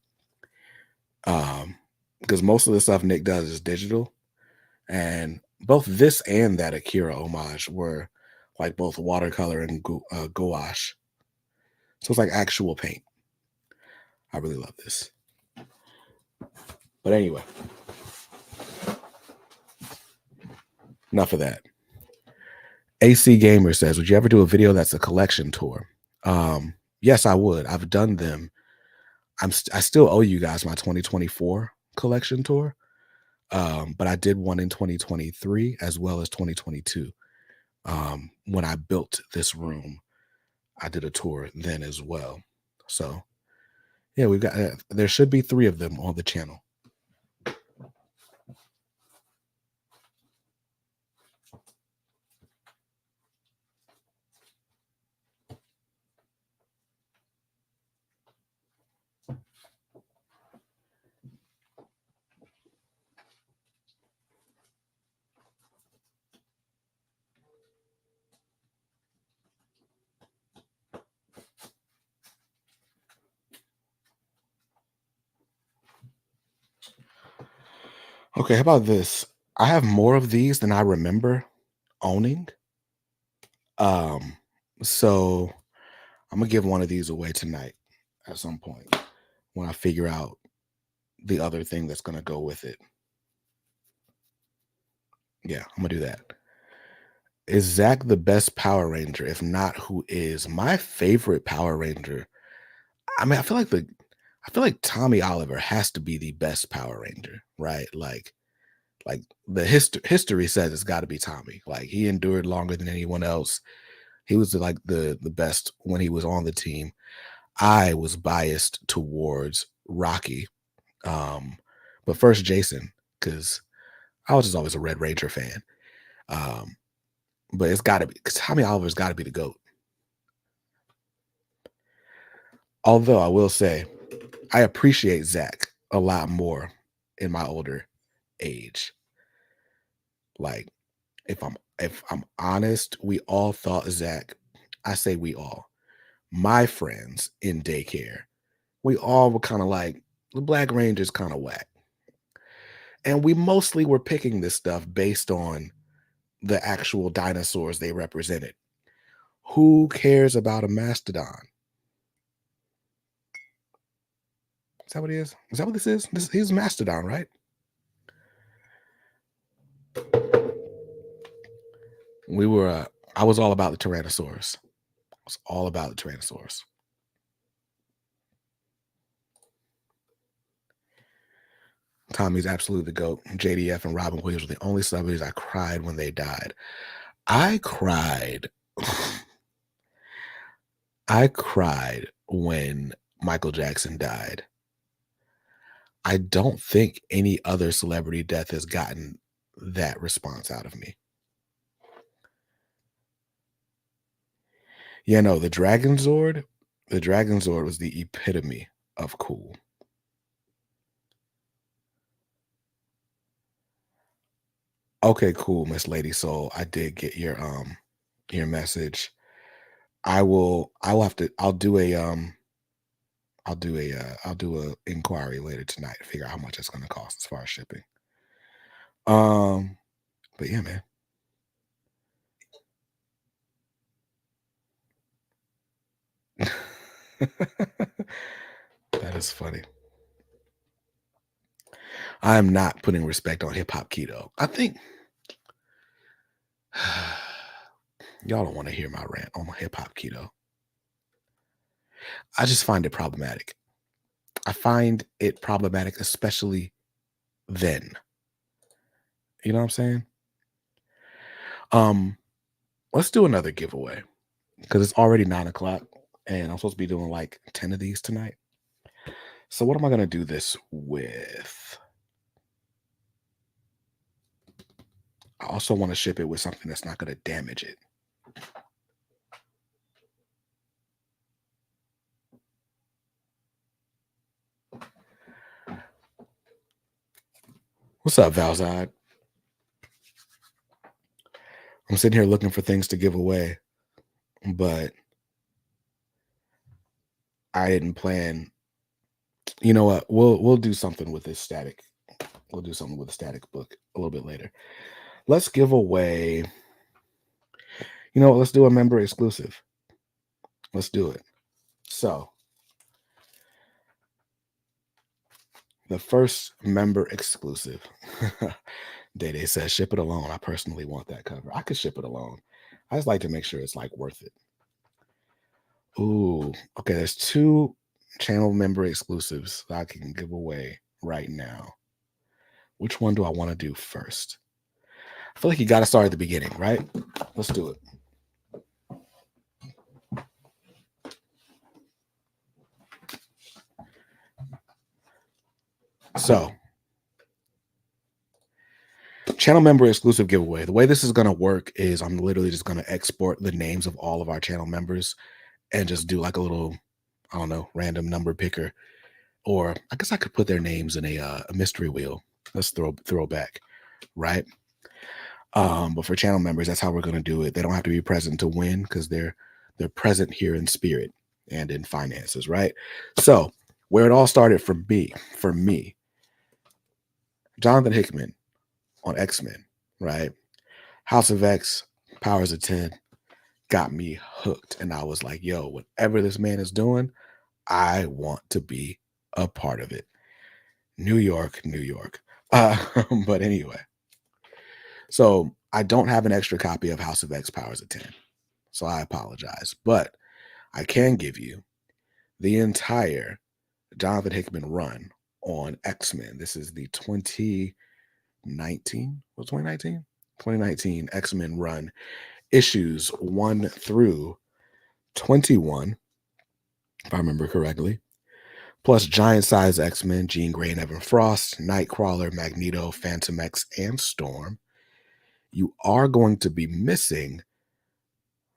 Because most of the stuff Nick does is digital, and both this and that Akira homage were like both watercolor and gouache. So it's like actual paint. I really love this. But anyway, enough of that. AC Gamer says, would you ever do a video that's a collection tour? Yes, I would. I've done them. I still owe you guys my 2024 collection tour. But I did one in 2023 as well as 2022. When I built this room, I did a tour then as well. So yeah, we've got, there should be 3 of them on the channel. Okay, how about this? I have more of these than I remember owning. So I'm gonna give one of these away tonight. at some point when I figure out the other thing that's gonna go with it. Yeah, I'm gonna do that. Is Zach the best Power Ranger? If not, who is? My favorite Power Ranger. I mean, I feel like Tommy Oliver has to be the best Power Ranger, right? Like the history says it's got to be Tommy. Like he endured longer than anyone else. He was like the best when he was on the team. I was biased towards Rocky, um, but first Jason because I was just always a Red Ranger fan. Um, but it's got to be because Tommy Oliver's got to be the goat. Although I will say, I appreciate Zach a lot more in my older age. Like if I'm honest, we all thought Zach. I say we all. My friends in daycare, we all were kind of like the Black Ranger's kind of whack, and we mostly were picking this stuff based on the actual dinosaurs they represented. Who cares about a mastodon? Is that what he is? Is that what this is? He's mastodon, right? We were. I was all about the Tyrannosaurus. I was all about the Tyrannosaurus. Tommy's absolutely the GOAT. JDF and Robin Williams were the only celebrities I cried when they died. I cried. I cried when Michael Jackson died. I don't think any other celebrity death has gotten that response out of me. Yeah, no, the Dragon Zord was the epitome of cool. Okay, cool, Miss Lady Soul. I did get your message. I will have to I'll do a inquiry later tonight to figure out how much it's gonna cost as far as shipping. Um, but yeah, man. That is funny. I am not putting respect on hip hop keto. I think y'all don't want to hear my rant on hip hop keto. I just find it problematic. I find it problematic, especially then. You know what I'm saying? Um, let's do another giveaway because it's already 9 o'clock and I'm supposed to be doing like 10 of these tonight. So what am I gonna do this with? I also want to ship it with something that's not gonna damage it. What's up, Valzad? I'm sitting here looking for things to give away, but I didn't plan. You know what? We'll do something with this static. We'll do something with the static book a little bit later. Let's give away. You know what? Let's do a member exclusive. Let's do it. So the first member exclusive. Day says ship it alone. I personally want that cover. I could ship it alone. I just like to make sure it's like worth it. Ooh, okay. There's 2 channel member exclusives that I can give away right now. Which one do I want to do first? I feel like you got to start at the beginning, right? Let's do it. So, channel member exclusive giveaway. The way this is going to work is I'm literally just going to export the names of all of our channel members and just do like a little, I don't know, random number picker. Or I guess I could put their names in a mystery wheel. Let's throw back, right? But for channel members, that's how we're going to do it. They don't have to be present to win because they're present here in spirit and in finances, right? So where it all started for me, Jonathan Hickman on X-Men, right? House of X, Powers of 10 got me hooked. And I was like, yo, whatever this man is doing, I want to be a part of it. New York, New York. But anyway, so I don't have an extra copy of House of X Powers of 10. So I apologize. But I can give you the entire Jonathan Hickman run on X-Men. This is the 2019, was 2019? 2019 X-Men run, issues 1 through 21, if I remember correctly. Plus giant size X-Men, Jean Grey and Evan Frost, Nightcrawler, Magneto, Phantom X, and Storm. You are going to be missing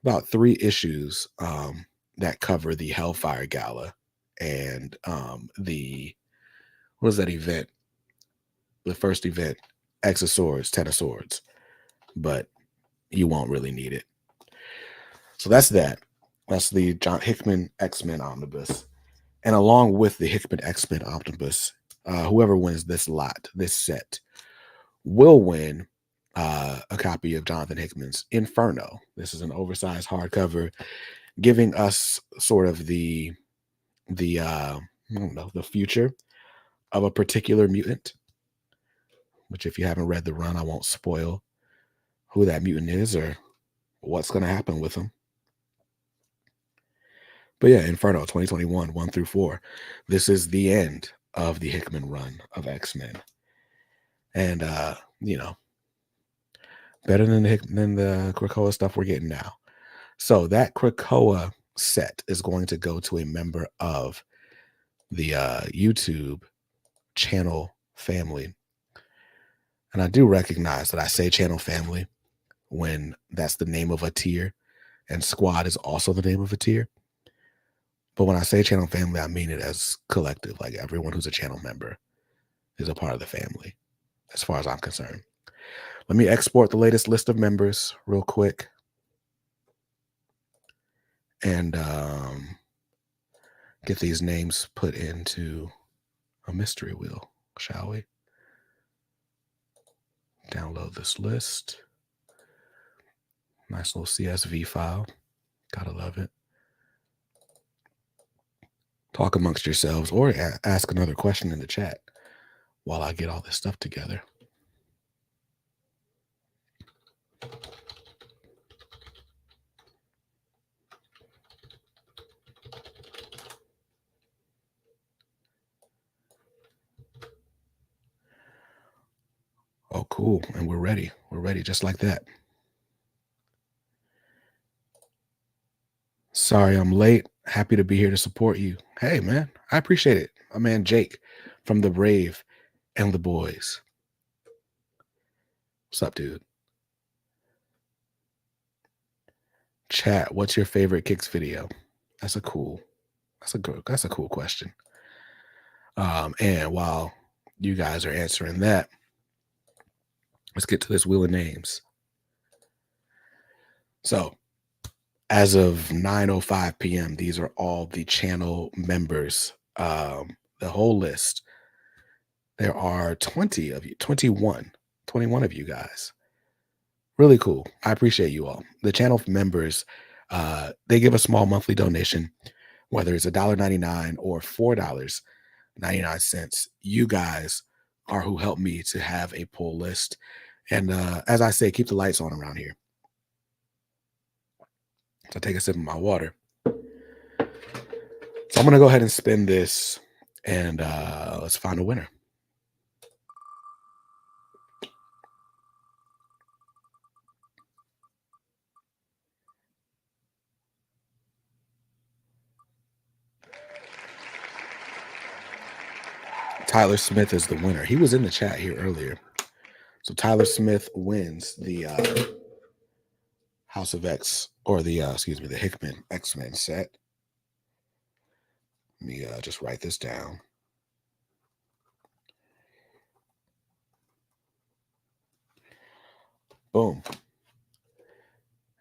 about 3 issues that cover the Hellfire Gala and the, what was that event? The first event, X of Swords, Ten of Swords. But you won't really need it. So that's that. That's the John Hickman X-Men Omnibus. And along with the Hickman X-Men Omnibus, whoever wins this lot, this set, will win a copy of Jonathan Hickman's Inferno. This is an oversized hardcover, giving us sort of the future of a particular mutant, which if you haven't read the run, I won't spoil who that mutant is or what's going to happen with him. But yeah, Inferno 2021, 1 through 4. This is the end of the Hickman run of X-Men. And, better than the Krakoa stuff we're getting now. So that Krakoa set is going to go to a member of the YouTube channel family. And I do recognize that I say channel family when that's the name of a tier, and squad is also the name of a tier. But when I say channel family, I mean it as collective. Like everyone who's a channel member is a part of the family, as far as I'm concerned. Let me export the latest list of members real quick. And get these names put into a mystery wheel, shall we? Download this list. Nice little CSV file. Gotta love it. Talk amongst yourselves or ask another question in the chat while I get all this stuff together. Oh, cool. And we're ready. We're ready just like that. Sorry I'm late. Happy to be here to support you. Hey, man, I appreciate it. My man Jake from The Brave and the Boys. What's up, dude? Chat, what's your favorite Kicks video? That's a cool question. And while you guys are answering that, let's get to this wheel of names. So as of 9:05 p.m., these are all the channel members. The whole list. There are 20 of you, 21 of you guys. Really cool. I appreciate you all. The channel members, they give a small monthly donation, whether it's $1.99 or $4.99. You guys are who help me to have a pull list. And as I say, keep the lights on around here. So take a sip of my water. So I'm going to go ahead and spin this and let's find a winner. Tyler Smith is the winner. He was in the chat here earlier. So Tyler Smith wins the House of X, or the Hickman X-Men set. Let me just write this down. Boom.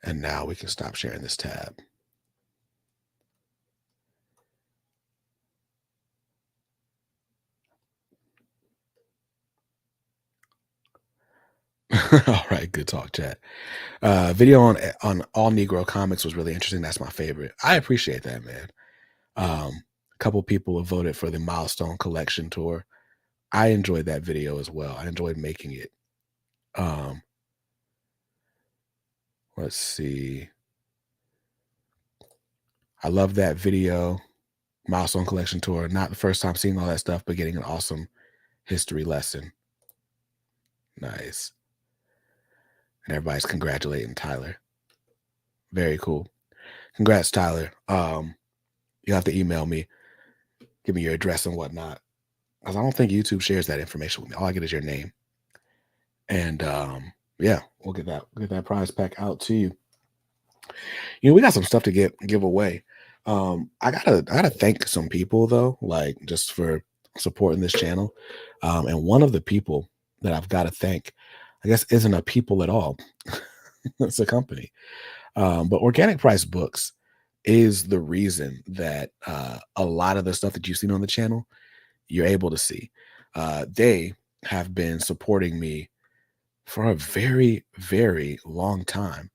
And now we can stop sharing this tab. All right, good talk, chat. Video on All Negro Comics was really interesting. That's my favorite. I appreciate that, man. couple people have voted for the Milestone Collection tour. I enjoyed that video as well. I enjoyed making it. Um, let's see. I love that video. Milestone Collection tour. Not the first time seeing all that stuff, but getting an awesome history lesson. Nice. And everybody's congratulating Tyler. Very cool. Congrats, Tyler. You have to email me, give me your address and whatnot, because I don't think YouTube shares that information with me. All I get is your name. And yeah, we'll get that prize pack out to you. You know, we got some stuff to give away. I gotta thank some people though, like just for supporting this channel. And one of the people that I've got to thank, I guess, isn't a people at all. It's a company. But Organic Price Books is the reason that a lot of the stuff that you've seen on the channel, you're able to see. They have been supporting me for a very, very long time,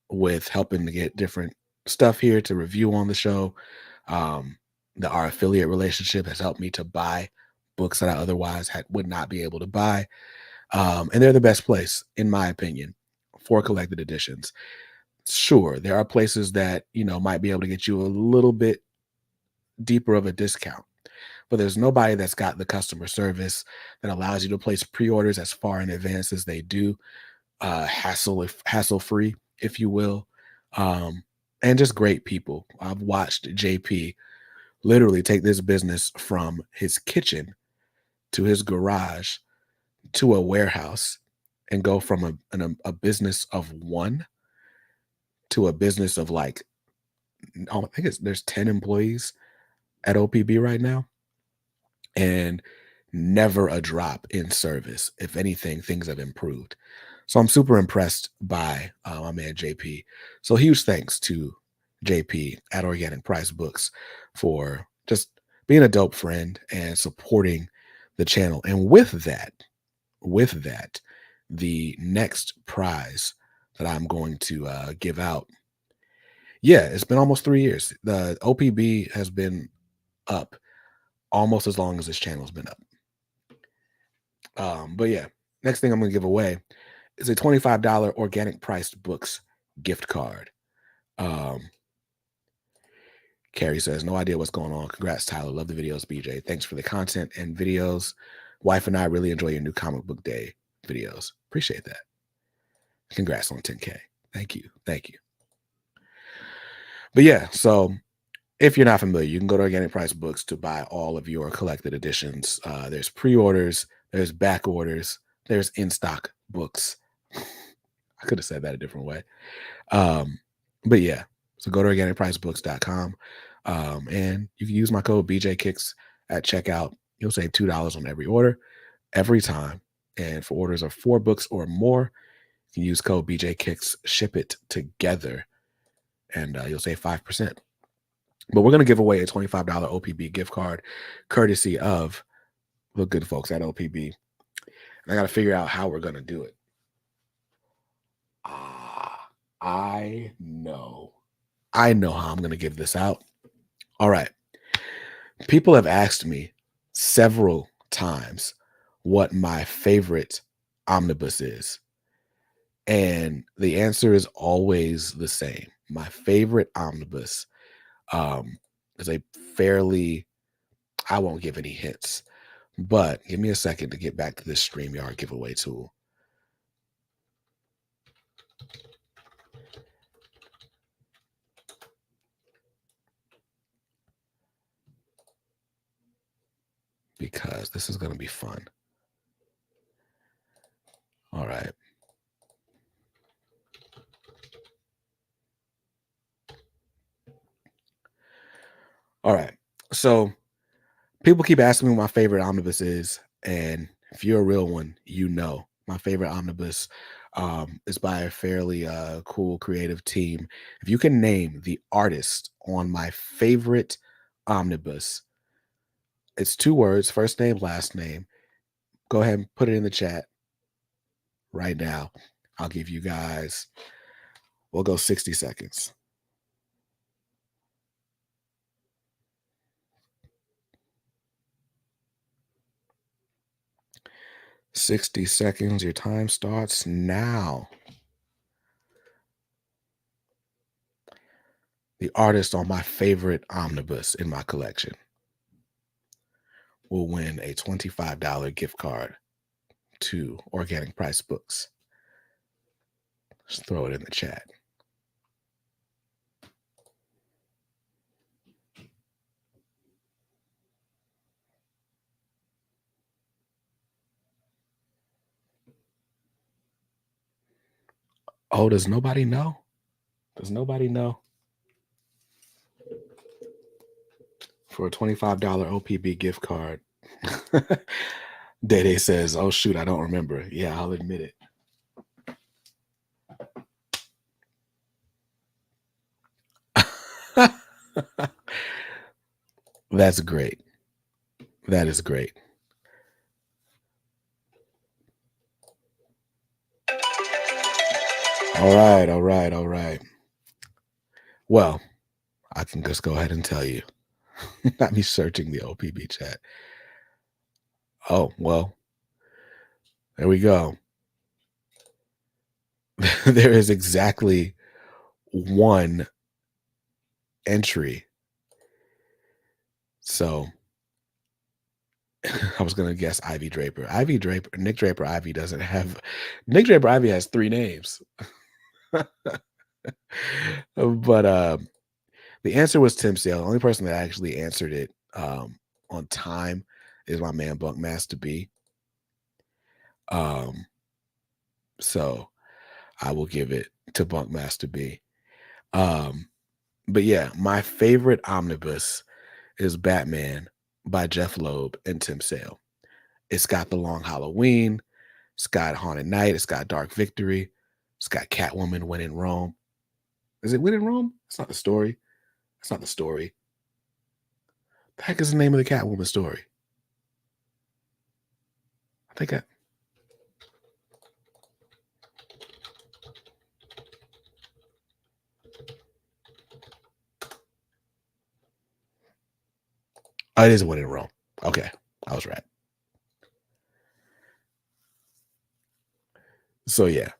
with helping to get different stuff here to review on the show. Our affiliate relationship has helped me to buy books that I otherwise would not be able to buy. And they're the best place, in my opinion, for collected editions. Sure, there are places that, might be able to get you a little bit deeper of a discount, but there's nobody that's got the customer service that allows you to place pre-orders as far in advance as they do, hassle free, if you will, and just great people. I've watched JP literally take this business from his kitchen to his garage to a warehouse and go from a business of one to a business of like, I think there's 10 employees at OPB right now, and never a drop in service. If anything, things have improved. So I'm super impressed by my man JP. So huge thanks to JP at Organic Price Books for just being a dope friend and supporting the channel. And with that, the next prize that I'm going to give out. Yeah, it's been almost 3 years. The OPB has been up almost as long as this channel's been up. But yeah, next thing I'm going to give away is a $25 Organic Priced Books gift card. Carrie says, no idea what's going on. Congrats, Tyler. Love the videos, BJ. Thanks for the content and videos. Wife and I really enjoy your new comic book day videos. Appreciate that. Congrats on 10K. Thank you. Thank you. But yeah, so if you're not familiar, you can go to Organic Price Books to buy all of your collected editions. There's pre-orders, there's back orders, there's in-stock books. I could have said that a different way. But yeah, so go to organicpricebooks.com, and you can use my code BJKicks at checkout. You'll save $2 on every order, every time. And for orders of 4 books or more, you can use code BJKicks, ship it together, and you'll save 5%. But we're going to give away a $25 OPB gift card, courtesy of the good folks at OPB. And I got to figure out how we're going to do it. I know how I'm going to give this out. All right. People have asked me several times what my favorite omnibus is. And the answer is always the same. My favorite omnibus is a fairly, I won't give any hints, but give me a second to get back to this StreamYard giveaway tool. Because this is going to be fun. All right. All right. So people keep asking me what my favorite omnibus is. And if you're a real one, you know my favorite omnibus is by a fairly cool creative team. If you can name the artist on my favorite omnibus, it's 2 words, first name, last name. Go ahead and put it in the chat right now. I'll give you guys, we'll go 60 seconds. 60 seconds. Your time starts now. The artist on my favorite omnibus in my collection will win a $25 gift card to Organic Price Books. Just throw it in the chat. Oh, does nobody know? Does nobody know? For a $25 OPB gift card. Dede says, oh shoot, I don't remember. Yeah, I'll admit it. That's great. That is great. All right. Well, I can just go ahead and tell you. Not me searching the OPB chat. Oh, well, there we go. There is exactly one entry. So I was going to guess Ivy Draper. Nick Draper Ivy doesn't have, Nick Draper Ivy has 3 names. But the answer was Tim Sale. The only person that actually answered it on time is my man Bunkmaster B. So I will give it to Bunkmaster B. But yeah, my favorite omnibus is Batman by Jeff Loeb and Tim Sale. It's got The Long Halloween, it's got Haunted Night, it's got Dark Victory, it's got Catwoman When in Rome. Is it When in Rome? It's not the story. It's not the story. The heck is the name of the Catwoman story? I think oh, it is When in Rome. Okay, I was right. So yeah,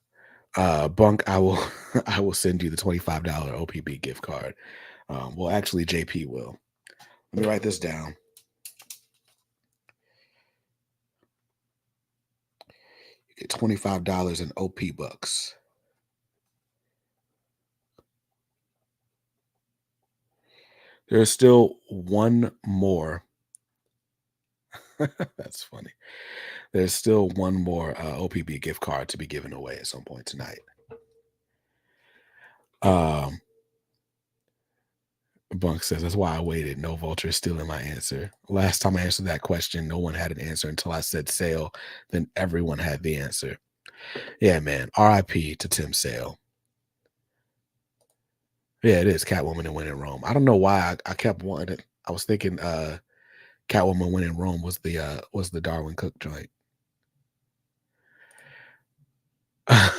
Bunk, I will I will send you the $25 OPB gift card. Well, actually, JP will. Let me write this down. You get $25 in OP bucks. There's still one more. That's funny. There's still one more OPB gift card to be given away at some point tonight. Bunk says, that's why I waited. No vulture is stealing my answer. Last time I answered that question, no one had an answer until I said Sale. Then everyone had the answer. Yeah, man. RIP to Tim Sale. Yeah, it is Catwoman and When in Rome. I don't know why I kept wanting it. I was thinking Catwoman When in Rome was the Darwin Cook joint.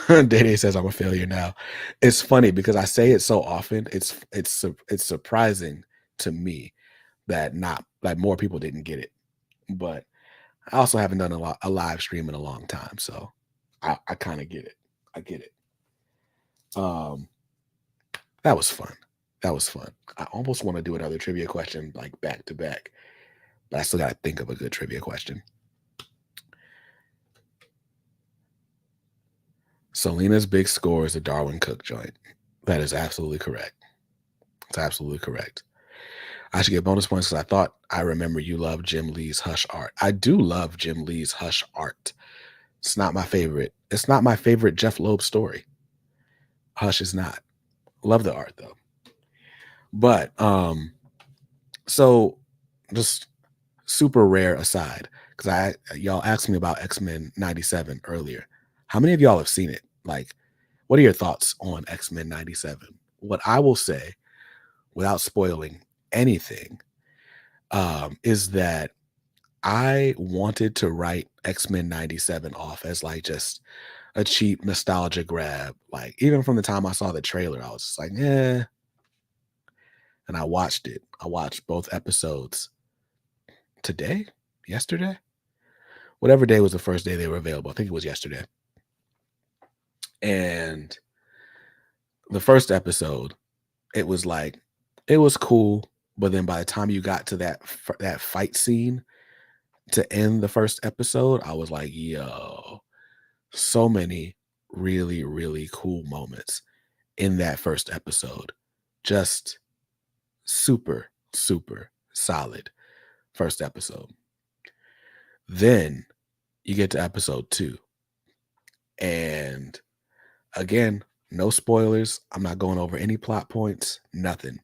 Dede says I'm a failure now. It's funny because I say it so often. It's surprising to me that not like more people didn't get it. But I also haven't done a live stream in a long time, so I kind of get it. I get it. That was fun. That was fun. I almost want to do another trivia question like back to back, but I still got to think of a good trivia question. Selena's big score is a Darwin Cook joint. That is absolutely correct. It's absolutely correct. I should get bonus points because I thought I remember you love Jim Lee's Hush art. I do love Jim Lee's Hush art. It's not my favorite. It's not my favorite Jeff Loeb story. Hush is not. Love the art though. But so just super rare aside, because y'all asked me about X-Men 97 earlier. How many of y'all have seen it? Like, what are your thoughts on X-Men 97? What I will say, without spoiling anything, is that I wanted to write X-Men 97 off as like just a cheap nostalgia grab. Like, even from the time I saw the trailer, I was just like, yeah. And I watched it. I watched both episodes yesterday, whatever day was the first day they were available. I think it was yesterday. And the first episode, it was like, it was cool, but then by the time you got to that fight scene to end the first episode, I was like, yo, so many really, really cool moments in that first episode. Just super, super solid first episode. Then you get to episode 2. And again, no spoilers. I'm not going over any plot points, nothing.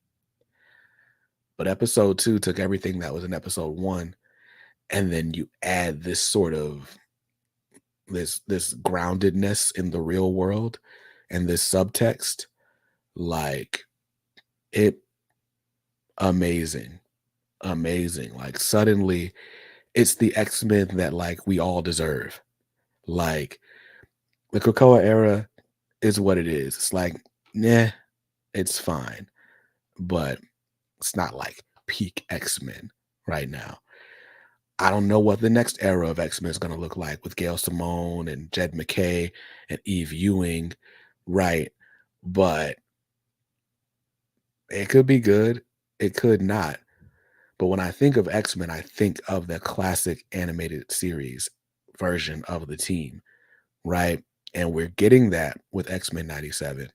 But episode 2 took everything that was in episode 1, and then you add this sort of this groundedness in the real world and this subtext, like, it amazing. Amazing. Like, suddenly it's the X-Men that, like, we all deserve. Like, the Krakoa era is what it is. It's like, nah, it's fine, but it's not like peak X-Men right now. I don't know what the next era of X-Men is going to look like with Gail Simone and Jed McKay and Eve Ewing, right? But it could be good. It could not. But when I think of X-Men, I think of the classic animated series version of the team, right? And we're getting that with X-Men 97.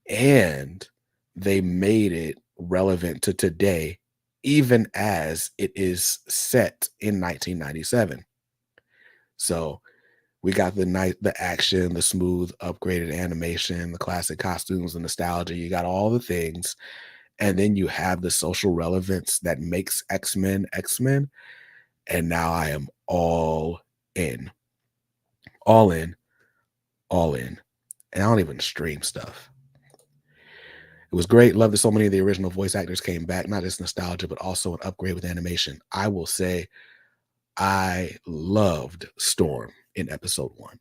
And they made it relevant to today, even as it is set in 1997. So we got the action, the smooth, upgraded animation, the classic costumes, the nostalgia. You got all the things. And then you have the social relevance that makes X-Men X-Men. And now I am all in. All in. All in. And I don't even stream stuff. It was great. Love that so many of the original voice actors came back, not just nostalgia, but also an upgrade with animation. I will say I loved Storm in episode 1. And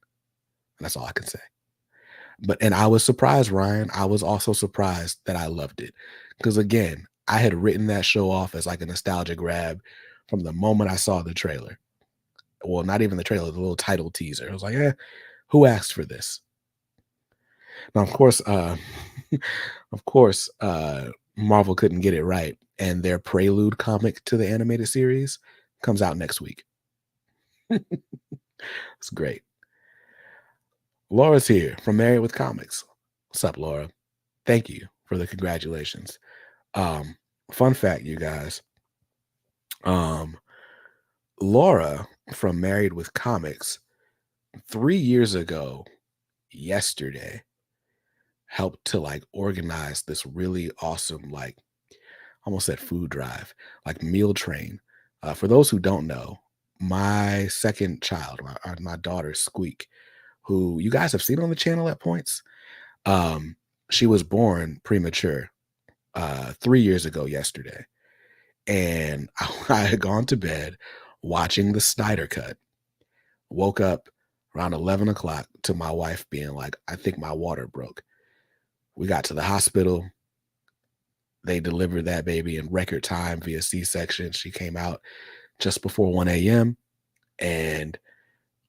that's all I can say. And I was surprised, Ryan. I was also surprised that I loved it. Because again, I had written that show off as like a nostalgia grab from the moment I saw the trailer. Well, not even the trailer, the little title teaser. I was like, who asked for this? Now, of course, Marvel couldn't get it right, and their prelude comic to the animated series comes out next week. It's great. Laura's here from Married with Comics. What's up, Laura? Thank you for the congratulations. Fun fact, you guys. Laura from Married with Comics 3 years ago, yesterday, helped to like organize this really awesome, like, almost said food drive, like meal train. For those who don't know, my second child, my daughter Squeak, who you guys have seen on the channel at points, she was born premature 3 years ago yesterday. And I had gone to bed watching the Snyder Cut, woke up around 11 o'clock to my wife being like, I think my water broke. We got to the hospital. They delivered that baby in record time via C-section. She came out just before 1 a.m. and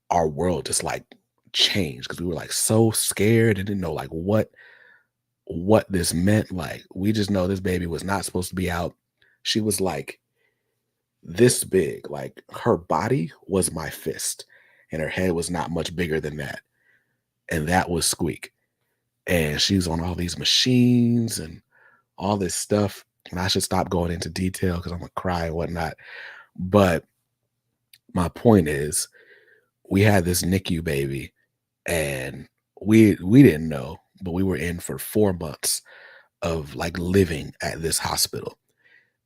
our world just like changed because we were like so scared and didn't know like what this meant. Like, we just know this baby was not supposed to be out. She was like this big, like her body was my fist and her head was not much bigger than that. And that was Squeak. And she was on all these machines and all this stuff. And I should stop going into detail because I'm gonna cry and whatnot. But my point is, we had this NICU baby, and we didn't know, but we were in for 4 months of like living at this hospital.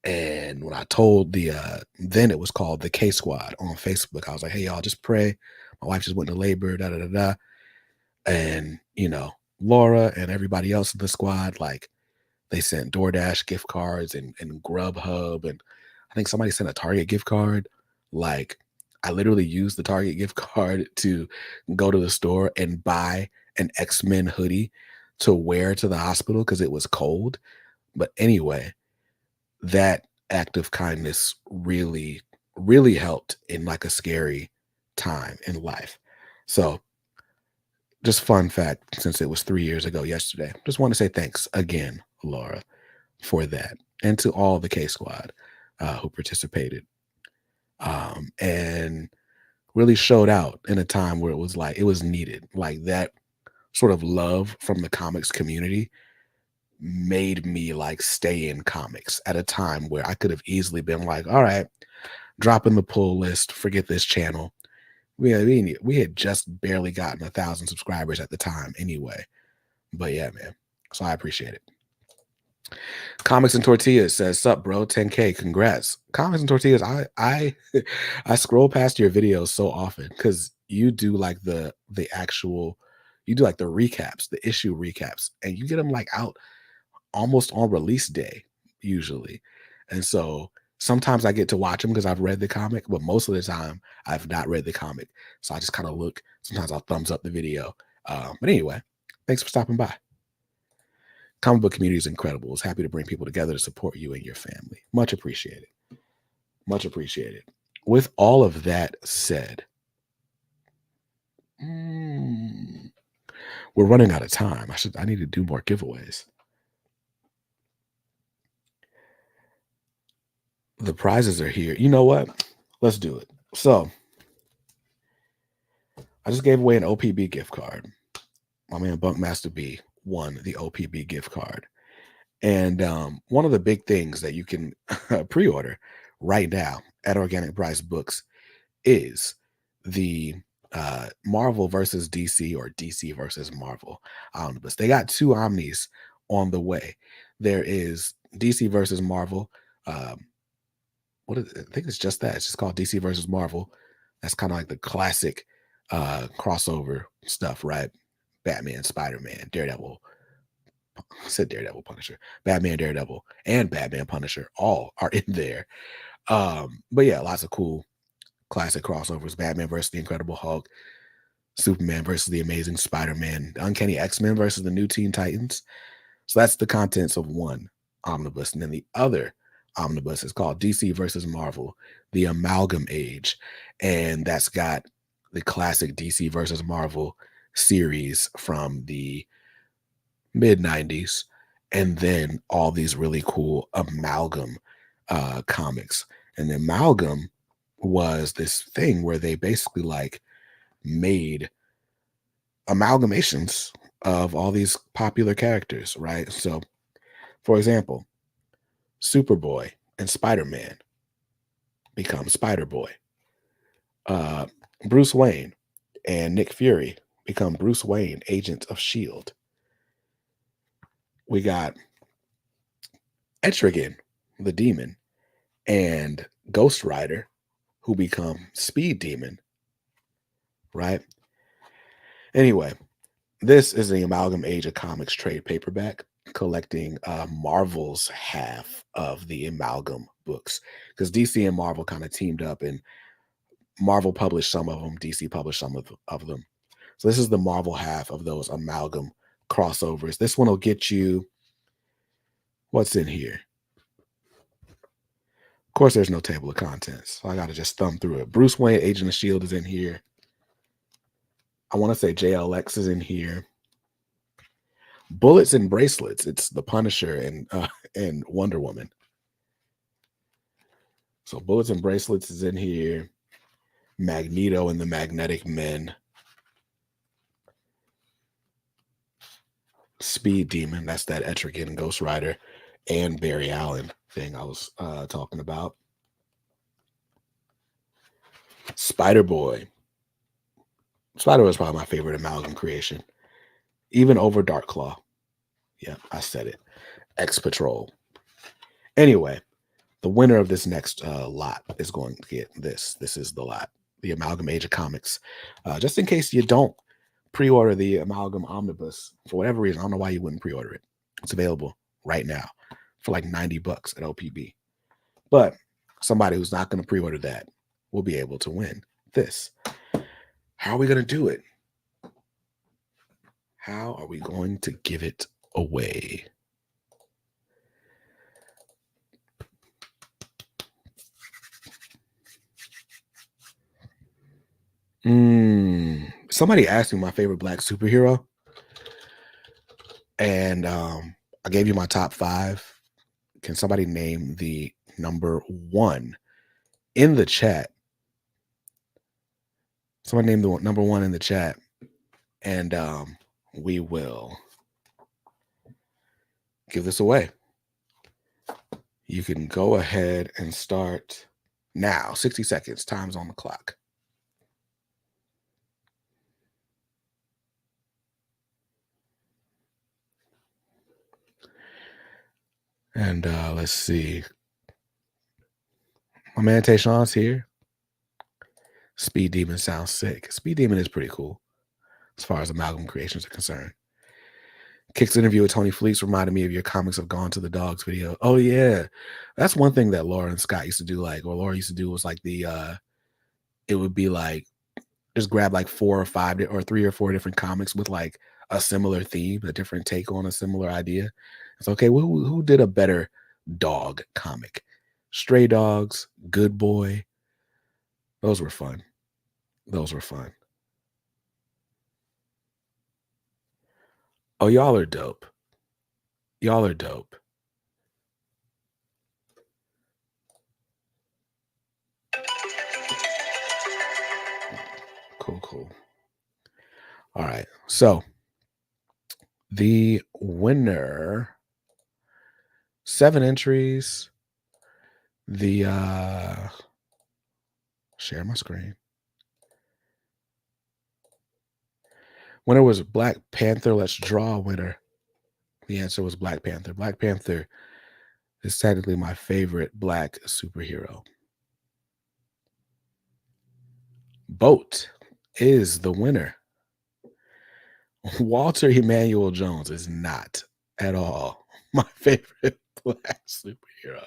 And when I told then it was called the K Squad on Facebook, I was like, hey, y'all, just pray. My wife just went into labor, da da da da. And, Laura and everybody else in the squad, like, they sent DoorDash gift cards and Grubhub. And I think somebody sent a Target gift card. Like, I literally used the Target gift card to go to the store and buy an X-Men hoodie to wear to the hospital because it was cold. But anyway, that act of kindness really, really helped in like a scary time in life. So, just fun fact, since it was 3 years ago yesterday, just want to say thanks again, Laura, for that, and to all the K Squad who participated and really showed out in a time where it was like it was needed. Like that sort of love from the comics community made me like stay in comics at a time where I could have easily been like, all right, dropping the pull list, forget this channel. We had just barely gotten 1,000 subscribers at the time anyway. But yeah, man. So I appreciate it. Comics and Tortillas says, "Sup, bro? 10K, congrats." Comics and Tortillas, I I scroll past your videos so often because you do like the actual, you do like the recaps, the issue recaps, and you get them like out almost on release day usually. And so sometimes I get to watch them because I've read the comic, but most of the time I've not read the comic. So I just kind of look. Sometimes I'll thumbs up the video. But anyway, thanks for stopping by. Comic book community is incredible. It's happy to bring people together to support you and your family. Much appreciated. Much appreciated. With all of that said, we're running out of time. I need to do more giveaways. The prizes are here. You know what? Let's do it. So I just gave away an OPB gift card. My man Bunkmaster B won the OPB gift card. And one of the big things that you can pre-order right now at Organic Price Books is the Marvel versus DC or DC versus Marvel omnibus. They got two omnis on the way. There is DC versus Marvel. What is it? I think it's just that. It's just called DC versus Marvel. That's kind of like the classic crossover stuff, right? Batman, Spider-Man, Daredevil. I said Daredevil, Punisher, Batman, Daredevil, and Batman, Punisher all are in there. But yeah, lots of cool classic crossovers. Batman versus the Incredible Hulk, Superman versus the Amazing Spider-Man, Uncanny X-Men versus the New Teen Titans. So that's the contents of one omnibus. And then the other omnibus is called DC versus Marvel, the Amalgam Age. And that's got the classic DC versus Marvel series from the mid 90s. And then all these really cool amalgam comics. And the amalgam was this thing where they basically like made amalgamations of all these popular characters, right? So, for example, Superboy and Spider-Man become Spider-Boy. Bruce Wayne and Nick Fury become Bruce Wayne, Agent of S.H.I.E.L.D. We got Etrigan, the Demon, and Ghost Rider, who become Speed Demon, right? Anyway, this is the Amalgam Age of Comics trade paperback collecting Marvel's half of the Amalgam books because DC and Marvel kind of teamed up and Marvel published some of them, DC published some of them. So this is the Marvel half of those Amalgam crossovers. This one will get you, what's in here? Of course, there's no table of contents, so I got to just thumb through it. Bruce Wayne, Agent of S.H.I.E.L.D. is in here. I want to say JLX is in here. Bullets and Bracelets. It's the Punisher and Wonder Woman. So Bullets and Bracelets is in here. Magneto and the Magnetic Men. Speed Demon. That's that Etrigan, Ghost Rider, and Barry Allen thing I was talking about. Spider-Boy. Spider-Boy is probably my favorite amalgam creation. Even over Dark Claw. Yeah, I said it. X-Patrol. Anyway, the winner of this next lot is going to get this. This is the lot. The Amalgam Age of Comics. Just in case you don't pre-order the Amalgam Omnibus, for whatever reason, I don't know why you wouldn't pre-order it. It's available right now for like $90 at OPB. But somebody who's not going to pre-order that will be able to win this. How are we going to do it? How are we going to give it away? Somebody asked me my favorite black superhero, and I gave you my top 5. Can somebody name the number 1 in the chat? Someone name the number 1 in the chat, and we will give this away. You can go ahead and start now. 60 seconds. Time's on the clock. And let's see. My man Tayshawn's here. Speed Demon sounds sick. Speed Demon is pretty cool as far as Amalgam Creations are concerned. Kick's interview with Tony Fleets reminded me of your Comics Have Gone to the Dogs video. Oh yeah, that's one thing that Laura and Scott used to do. Laura used to do was like it would be like just grab like 4 or 5 or 3 or 4 different comics with like a similar theme, a different take on a similar idea. It's okay. Well, who did a better dog comic? Stray Dogs, Good Boy. Those were fun. Those were fun. Oh, y'all are dope. Y'all are dope. Cool. All right. So the winner, 7 entries. The share my screen. Winner was Black Panther. Let's draw a winner. The answer was Black Panther. Black Panther is technically my favorite black superhero. Boat is the winner. Walter Emmanuel Jones is not at all my favorite black superhero.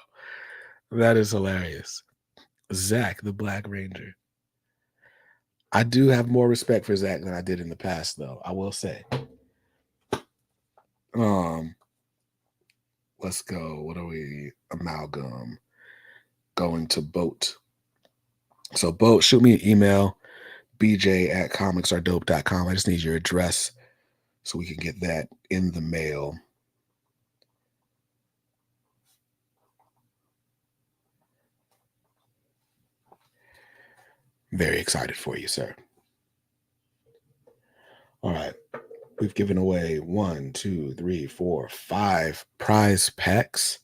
That is hilarious. Zach, the Black Ranger. I do have more respect for Zach than I did in the past, though, I will say. Let's go. What are we? Amalgam. Going to Boat. So Boat, shoot me an email, bj@comicsaredope.com. I just need your address so we can get that in the mail. Very excited for you, sir. All right. We've given away 1, 2, 3, 4, 5 prize packs.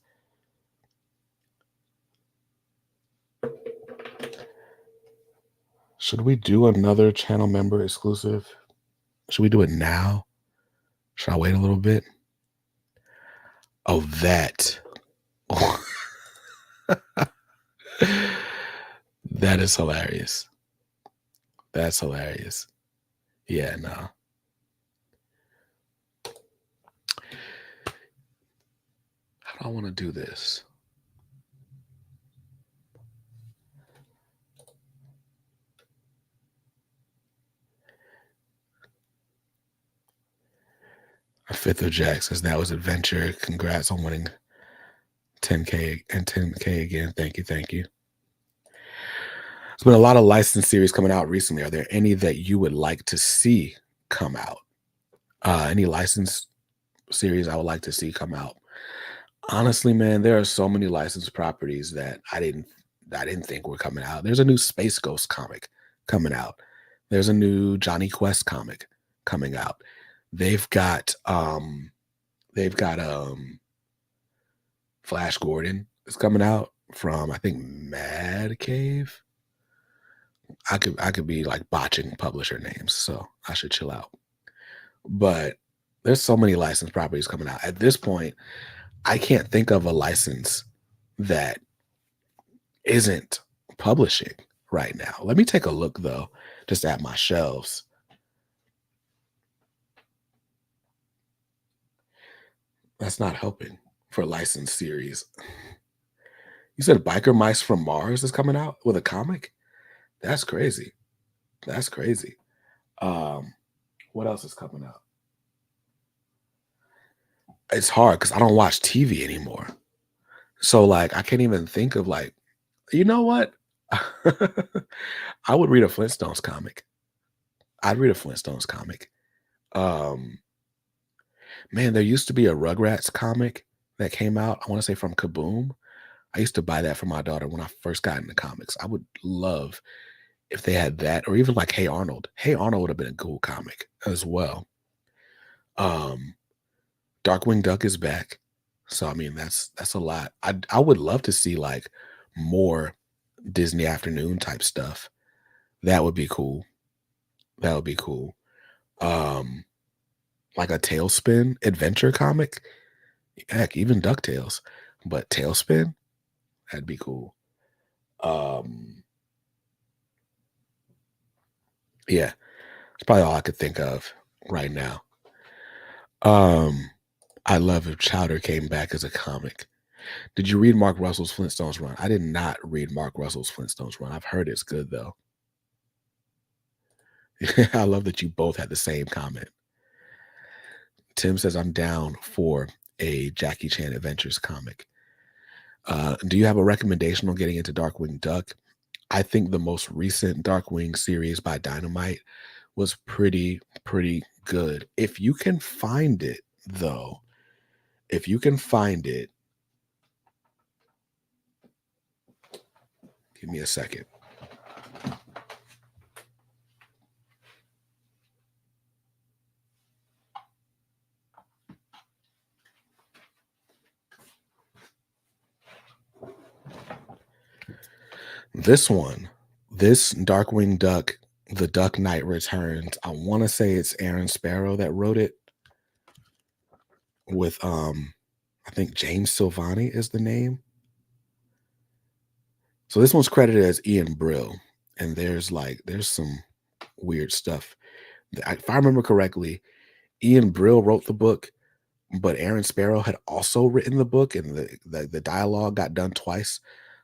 Should we do another channel member exclusive? Should we do it now? Should I wait a little bit? Oh, that. That is hilarious. That's hilarious. Yeah, no. How do I want to do this? A fifth of Jack says that was adventure. Congrats on winning 10K and 10K again. Thank you. There's been a lot of licensed series coming out recently. Are there any that you would like to see come out? Any licensed series I would like to see come out? Honestly, man, there are so many licensed properties that I didn't think were coming out. There's a new Space Ghost comic coming out. There's a new Johnny Quest comic coming out. They've got Flash Gordon is coming out from, I think, Mad Cave. I could be like botching publisher names, so I should chill out. But there's so many licensed properties coming out. At this point, I can't think of a license that isn't publishing right now. Let me take a look, though, just at my shelves. That's not helping for licensed series. You said Biker Mice from Mars is coming out with a comic? That's crazy. What else is coming out? It's hard because I don't watch TV anymore. So like I can't even think of like, you know what? I would read a Flintstones comic. I'd read a Flintstones comic. Um, Man, there used to be a Rugrats comic that came out, I wanna say from Kaboom. I used to buy that for my daughter when I first got into comics. I would love if they had that or even like Hey Arnold. Hey Arnold would have been a cool comic as well. Um, Darkwing Duck is back. So I mean that's a lot. I would love to see like more Disney afternoon type stuff. That would be cool. That would be cool. Um, like a Tailspin adventure comic. Heck, even DuckTales. But Tailspin, that'd be cool. Um, yeah, it's probably all I could think of right now. Um, I love if Chowder came back as a comic. Did you read Mark Russell's Flintstones run? I did not read Mark Russell's Flintstones run. I've heard it's good though. I love that you both had the same comment. Tim says I'm down for a Jackie Chan Adventures comic. Do you have a recommendation on getting into Darkwing Duck? I think the most recent Darkwing series by Dynamite was pretty good. If you can find it, though, if you can find it, give me a second. This one, this Darkwing Duck, The Duck Knight Returns. I want to say it's Aaron Sparrow that wrote it with I think James Silvani is the name. So this one's credited as Ian Brill, and there's some weird stuff. If I remember correctly, Ian Brill wrote the book, but Aaron Sparrow had also written the book, and the dialogue got done twice.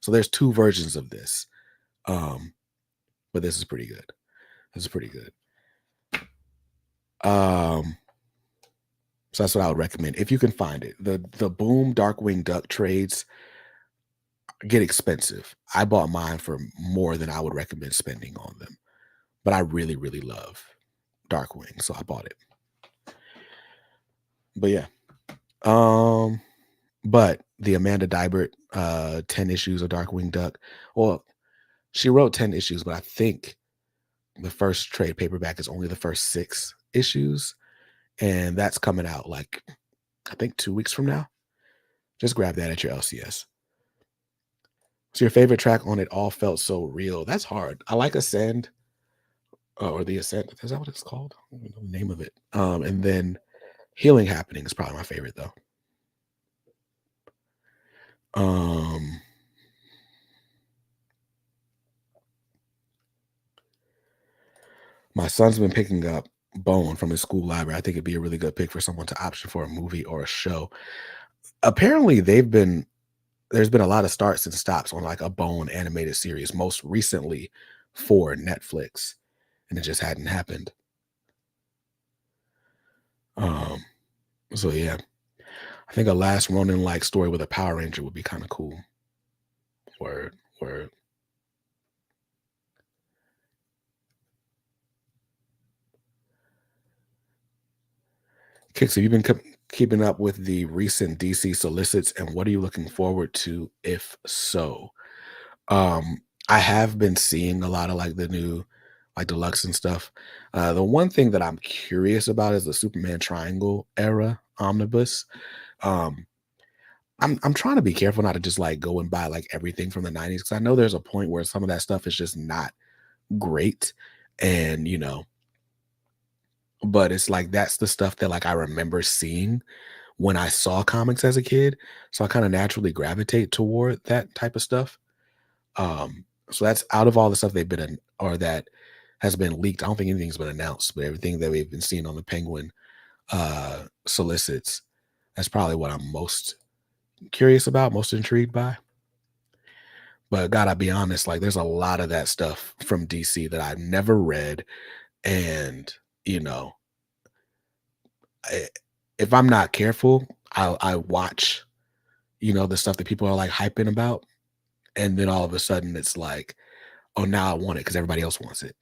So there's two versions of this. Um, but this is pretty good. This is pretty good. Um, so that's what I would recommend if you can find it. The Boom Darkwing Duck trades get expensive. I bought mine for more than I would recommend spending on them, but I really love Darkwing, so I bought it. But yeah, um, but the Amanda Dibert 10 issues of Darkwing Duck. Well, she wrote 10 issues, but I think the first trade paperback is only the first 6 issues, and that's coming out like I think 2 weeks from now. Just grab that at your LCS. So your favorite track on It All Felt So Real. That's hard. I like Ascend or the Ascent. Is that what it's called? I don't even know the name of it. And then Healing Happening is probably my favorite though. Um, my son's been picking up Bone from his school library. I think it'd be a really good pick for someone to option for a movie or a show. Apparently, there's been a lot of starts and stops on like a Bone animated series, most recently for Netflix, and it just hadn't happened. Um, so yeah, I think a last Ronin like story with a Power Ranger would be kind of cool. Word, word. Kicks, have you been keeping up with the recent DC solicits, and what are you looking forward to if so? Um, I have been seeing a lot of like the new like deluxe and stuff. The one thing that I'm curious about is the Superman Triangle era omnibus. Um, I'm trying to be careful not to just like go and buy like everything from the 90s because I know there's a point where some of that stuff is just not great. And but it's like that's the stuff that like I remember seeing when I saw comics as a kid. So I kind of naturally gravitate toward that type of stuff. So that's out of all the stuff they've been in, or that has been leaked. I don't think anything's been announced, but everything that we've been seeing on the Penguin solicits, that's probably what I'm most curious about, most intrigued by. But gotta be honest, like there's a lot of that stuff from DC that I've never read, and you know, I, if I'm not careful, I watch, the stuff that people are like hyping about, and then all of a sudden it's like, oh, now I want it because everybody else wants it.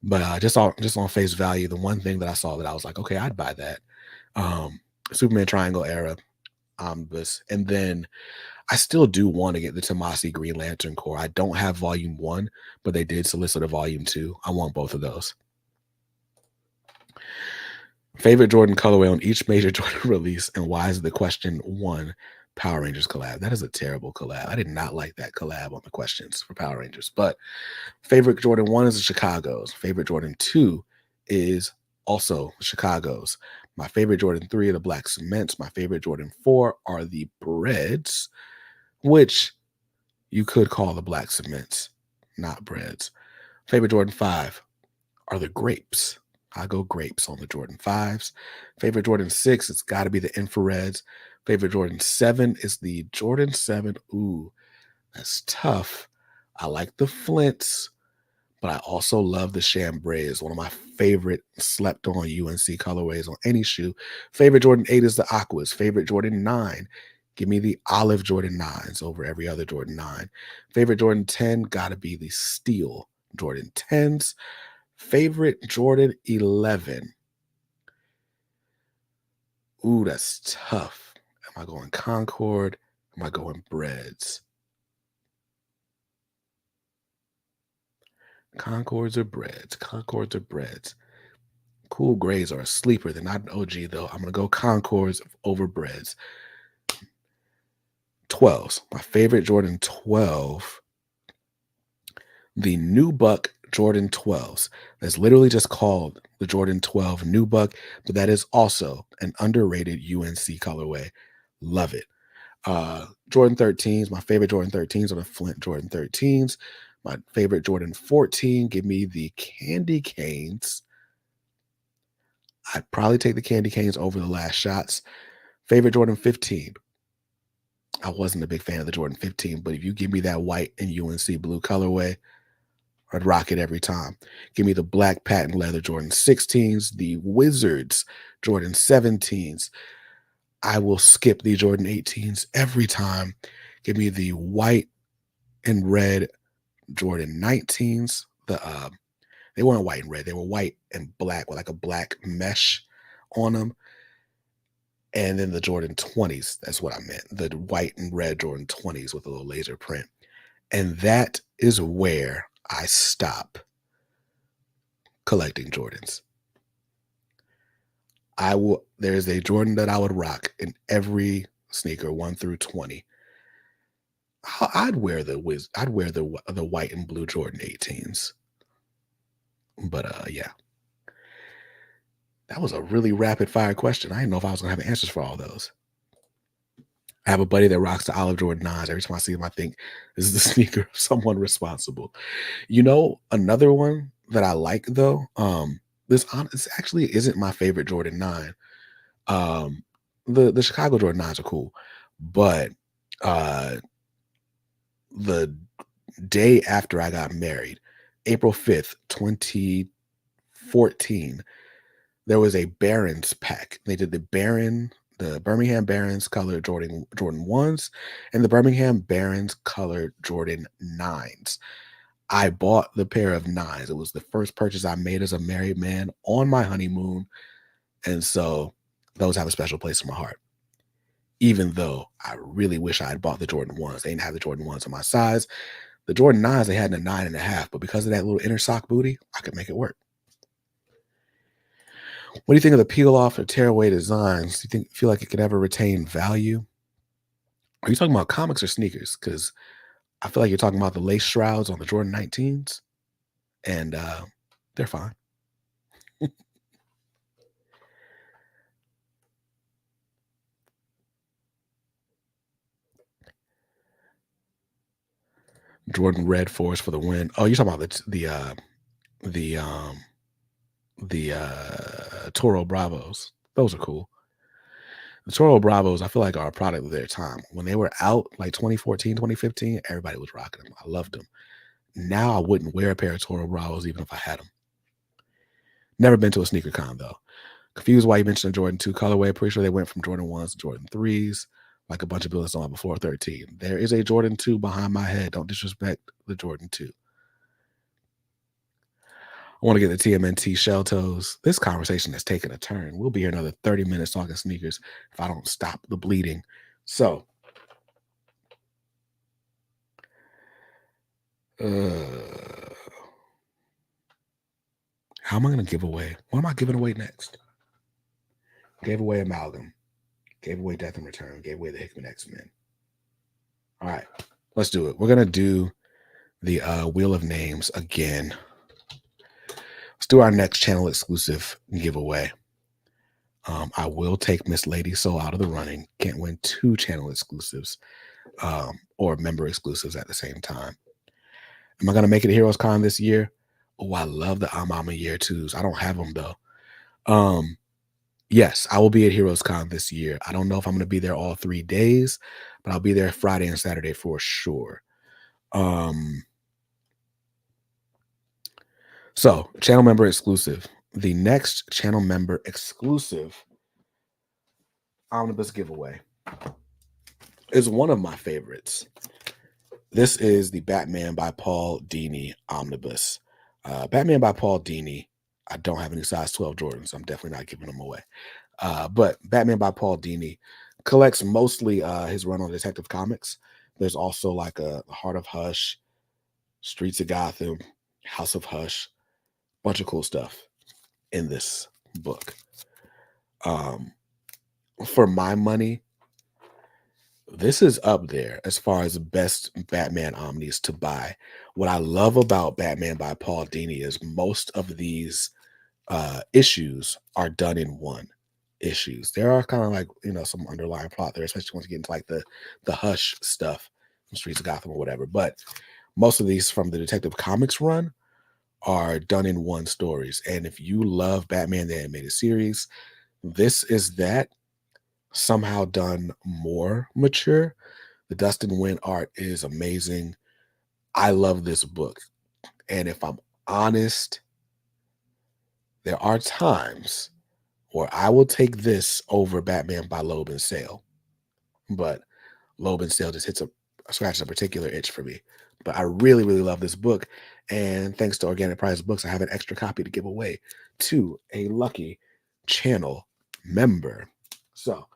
But just on face value, the one thing that I saw that I was like, okay, I'd buy that. Um, Superman Triangle era omnibus, and then I still do want to get the Tomasi Green Lantern Corps. I don't have volume 1, but they did solicit a volume 2. I want both of those. Favorite Jordan colorway on each major Jordan release, and why is the question 1 Power Rangers collab? That is a terrible collab. I did not like that collab on the questions for Power Rangers. But favorite Jordan 1 is the Chicago's. Favorite Jordan 2 is also Chicago's. My favorite Jordan 3 are the Black Cements. My favorite Jordan 4 are the Breads, which you could call the Black Cements, not Breads. Favorite Jordan 5 are the Grapes. I go Grapes on the Jordan 5s. Favorite Jordan 6, it's got to be the Infrareds. Favorite Jordan 7 is the Jordan 7. Ooh, that's tough. I like the Flints, but I also love the Chambray. It's one of my favorite slept on UNC colorways on any shoe. Favorite Jordan 8 is the Aquas. Favorite Jordan 9, give me the olive Jordan 9s over every other Jordan 9. Favorite Jordan 10, got to be the steel Jordan 10s. Favorite Jordan 11. Ooh, that's tough. Am I going Concord? Am I going Breads? Concords or Breads? Concords or Breads? Cool Grays are a sleeper. They're not an OG, though. I'm going to go Concords over Breads. 12s. My favorite Jordan 12. The Nubuck Jordan 12s. That's literally just called the Jordan 12 Nubuck, but that is also an underrated UNC colorway. Love it. Jordan 13s. My favorite Jordan 13s are the Flint Jordan 13s. My favorite Jordan 14, give me the Candy Canes. I'd probably take the Candy Canes over the Last Shots. Favorite Jordan 15. I wasn't a big fan of the Jordan 15, but if you give me that white and UNC blue colorway, I'd rock it every time. Give me the black patent leather Jordan 16s, the Wizards Jordan 17s. I will skip the Jordan 18s every time. Give me the white and red Jordan 19s. They weren't white and red. They were white and black with like a black mesh on them. And then the Jordan 20s. That's what I meant. The white and red Jordan 20s with a little laser print. And that is where I stop collecting Jordans. There's a Jordan that I would rock in every sneaker, 1 through 20. I'd wear the white and blue Jordan 18s. But yeah. That was a really rapid fire question. I didn't know if I was gonna have answers for all those. I have a buddy that rocks the olive Jordan 9s. Every time I see him, I think this is the sneaker of someone responsible. Another one that I like though, this actually isn't my favorite Jordan 9. The Chicago Jordan 9s are cool, but the day after I got married, April 5th, 2014, there was a Barons pack. They did the Birmingham Barons color Jordan 1s and the Birmingham Barons color Jordan 9s. I bought the pair of 9s. It was the first purchase I made as a married man on my honeymoon. And so those have a special place in my heart. Even though I really wish I had bought the Jordan 1s. They didn't have the Jordan 1s in my size. The Jordan 9s, they had in a 9.5, but because of that little inner sock booty, I could make it work. What do you think of the peel off or tear away designs? Do you feel like it could ever retain value? Are you talking about comics or sneakers? Because I feel like you're talking about the lace shrouds on the Jordan 19s, and they're fine. Jordan Red Force for the win. Oh, you're talking about the Toro Bravos. Those are cool. The Toro Bravos, I feel like, are a product of their time. When they were out, like 2014, 2015, everybody was rocking them. I loved them. Now I wouldn't wear a pair of Toro Bravos even if I had them. Never been to a sneaker con, though. Confused why you mentioned the Jordan 2 colorway. Pretty sure they went from Jordan 1s to Jordan 3s, like a bunch of buildings on before 13. There is a Jordan 2 behind my head. Don't disrespect the Jordan 2. I want to get the TMNT shell toes. This conversation has taken a turn. We'll be here another 30 minutes talking sneakers if I don't stop the bleeding. So, how am I going to give away? What am I giving away next? Gave away Amalgam. Gave away Death in Return. Gave away the Hickman X-Men. All right, let's do it. We're going to do the Wheel of Names again. Let's do our next channel exclusive giveaway. I will take Miss Lady Soul out of the running. Can't win 2 channel exclusives or member exclusives at the same time. Am I going to make it to Heroes Con this year? Oh, I love the Amama Year 2s. I don't have them, though. Yes, I will be at Heroes Con this year. I don't know if I'm going to be there all 3 days, but I'll be there Friday and Saturday for sure. So, channel member exclusive. The next channel member exclusive omnibus giveaway is one of my favorites. This is the Batman by Paul Dini omnibus. Batman by Paul Dini. I don't have any size 12 Jordans, so I'm definitely not giving them away. But Batman by Paul Dini collects mostly his run on Detective Comics. There's also like a Heart of Hush, Streets of Gotham, House of Hush, bunch of cool stuff in this book. For my money, this is up there as far as the best Batman omnis to buy. What I love about Batman by Paul Dini is most of these issues are done in one issues. There are kind of like, some underlying plot there, especially once you get into like the Hush stuff from Streets of Gotham or whatever. But most of these from the Detective Comics run are done in one stories. And if you love Batman the Animated Series, this is that somehow done more mature. The Dustin Nguyen art is amazing. I love this book. And if I'm honest, there are times where I will take this over Batman by Loeb and Sale. But Loeb and Sale just scratches a particular itch for me. But I really, really love this book. And thanks to Organic Prize Books, I have an extra copy to give away to a lucky channel member. So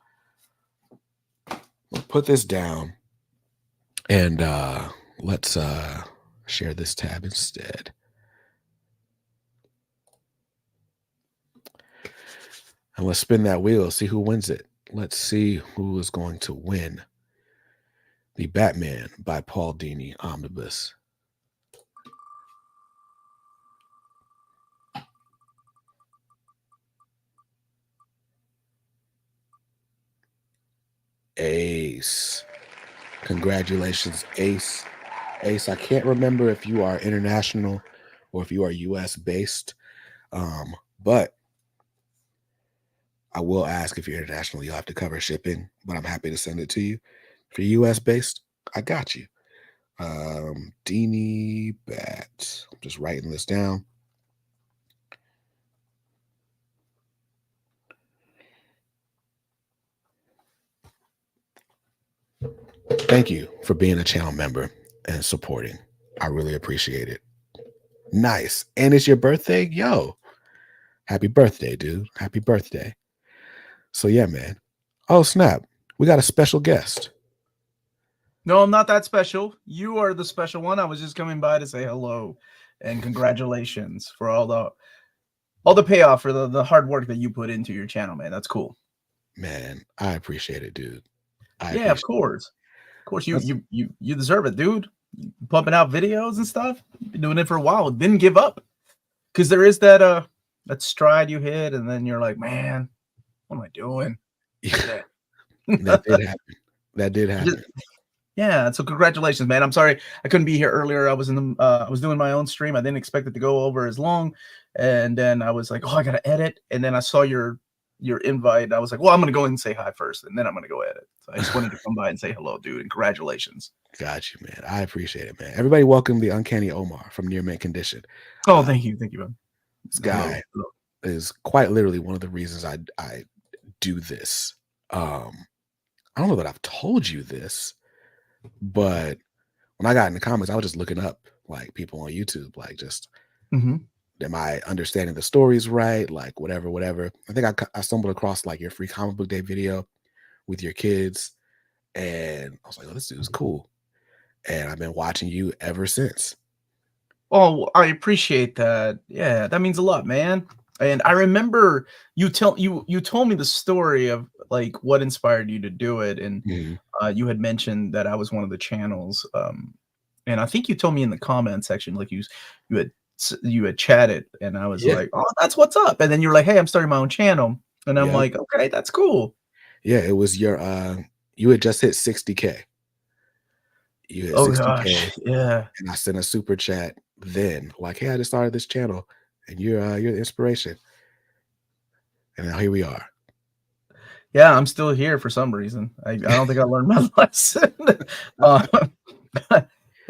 we'll put this down and let's share this tab instead. And let's spin that wheel, see who wins it. Let's see who is going to win the Batman by Paul Dini omnibus. Ace. Congratulations, Ace. Ace, I can't remember if you are international or if you are US based, but I will ask if you're international, you'll have to cover shipping, but I'm happy to send it to you. If you're US based, I got you. Dini Bat. I'm just writing this down. Thank you for being a channel member and supporting. I really appreciate it. Nice. And it's your birthday? Yo, happy birthday, dude. Happy birthday. So yeah, man. Oh, snap. We got a special guest. No, I'm not that special. You are the special one. I was just coming by to say hello and congratulations for all the payoff for the hard work that you put into your channel, man. That's cool. Man, I appreciate it, dude. Yeah, of course. Of course, you deserve it, dude. You pumping out videos and stuff. You've been doing it for a while. Didn't give up. Because there is that stride you hit, and then you're like, man, what am I doing? Yeah. That did happen. That did happen. Yeah, so congratulations, man. I'm sorry I couldn't be here earlier. I was I was doing my own stream. I didn't expect it to go over as long, and then I was like, oh, I gotta edit. And then I saw your invite. I was like, well, I'm gonna go in and say hi first, and then I'm gonna go edit. So I just wanted to come by and say hello, dude, and congratulations. Got you, man. I appreciate it, man. Everybody, welcome the Uncanny Omar from Near Mint Condition. Oh, thank you, man. This guy is quite literally one of the reasons I do this. I don't know that I've told you this, but when I got into comics, I was just looking up like people on YouTube, like just Am I understanding the stories right? Like whatever. I think I stumbled across like your free comic book day video with your kids, and I was like, oh, this dude's cool. And I've been watching you ever since. Oh, I appreciate that. Yeah, that means a lot, man. And I remember you told me the story of like what inspired you to do it, and Mhm. you had mentioned that I was one of the channels. And I think you told me in the comment section, like you had chatted, and I was Yeah. like, "Oh, that's what's up." And then you were like, "Hey, I'm starting my own channel," and I'm Yep. like, "Okay, that's cool." Yeah. It was your you had just hit 60K. You hit Oh gosh, 60K, yeah. and I sent a super chat then, like, hey, I just started this channel, and you're the inspiration. And now here we are. Yeah, I'm still here for some reason. I don't think I learned my lesson.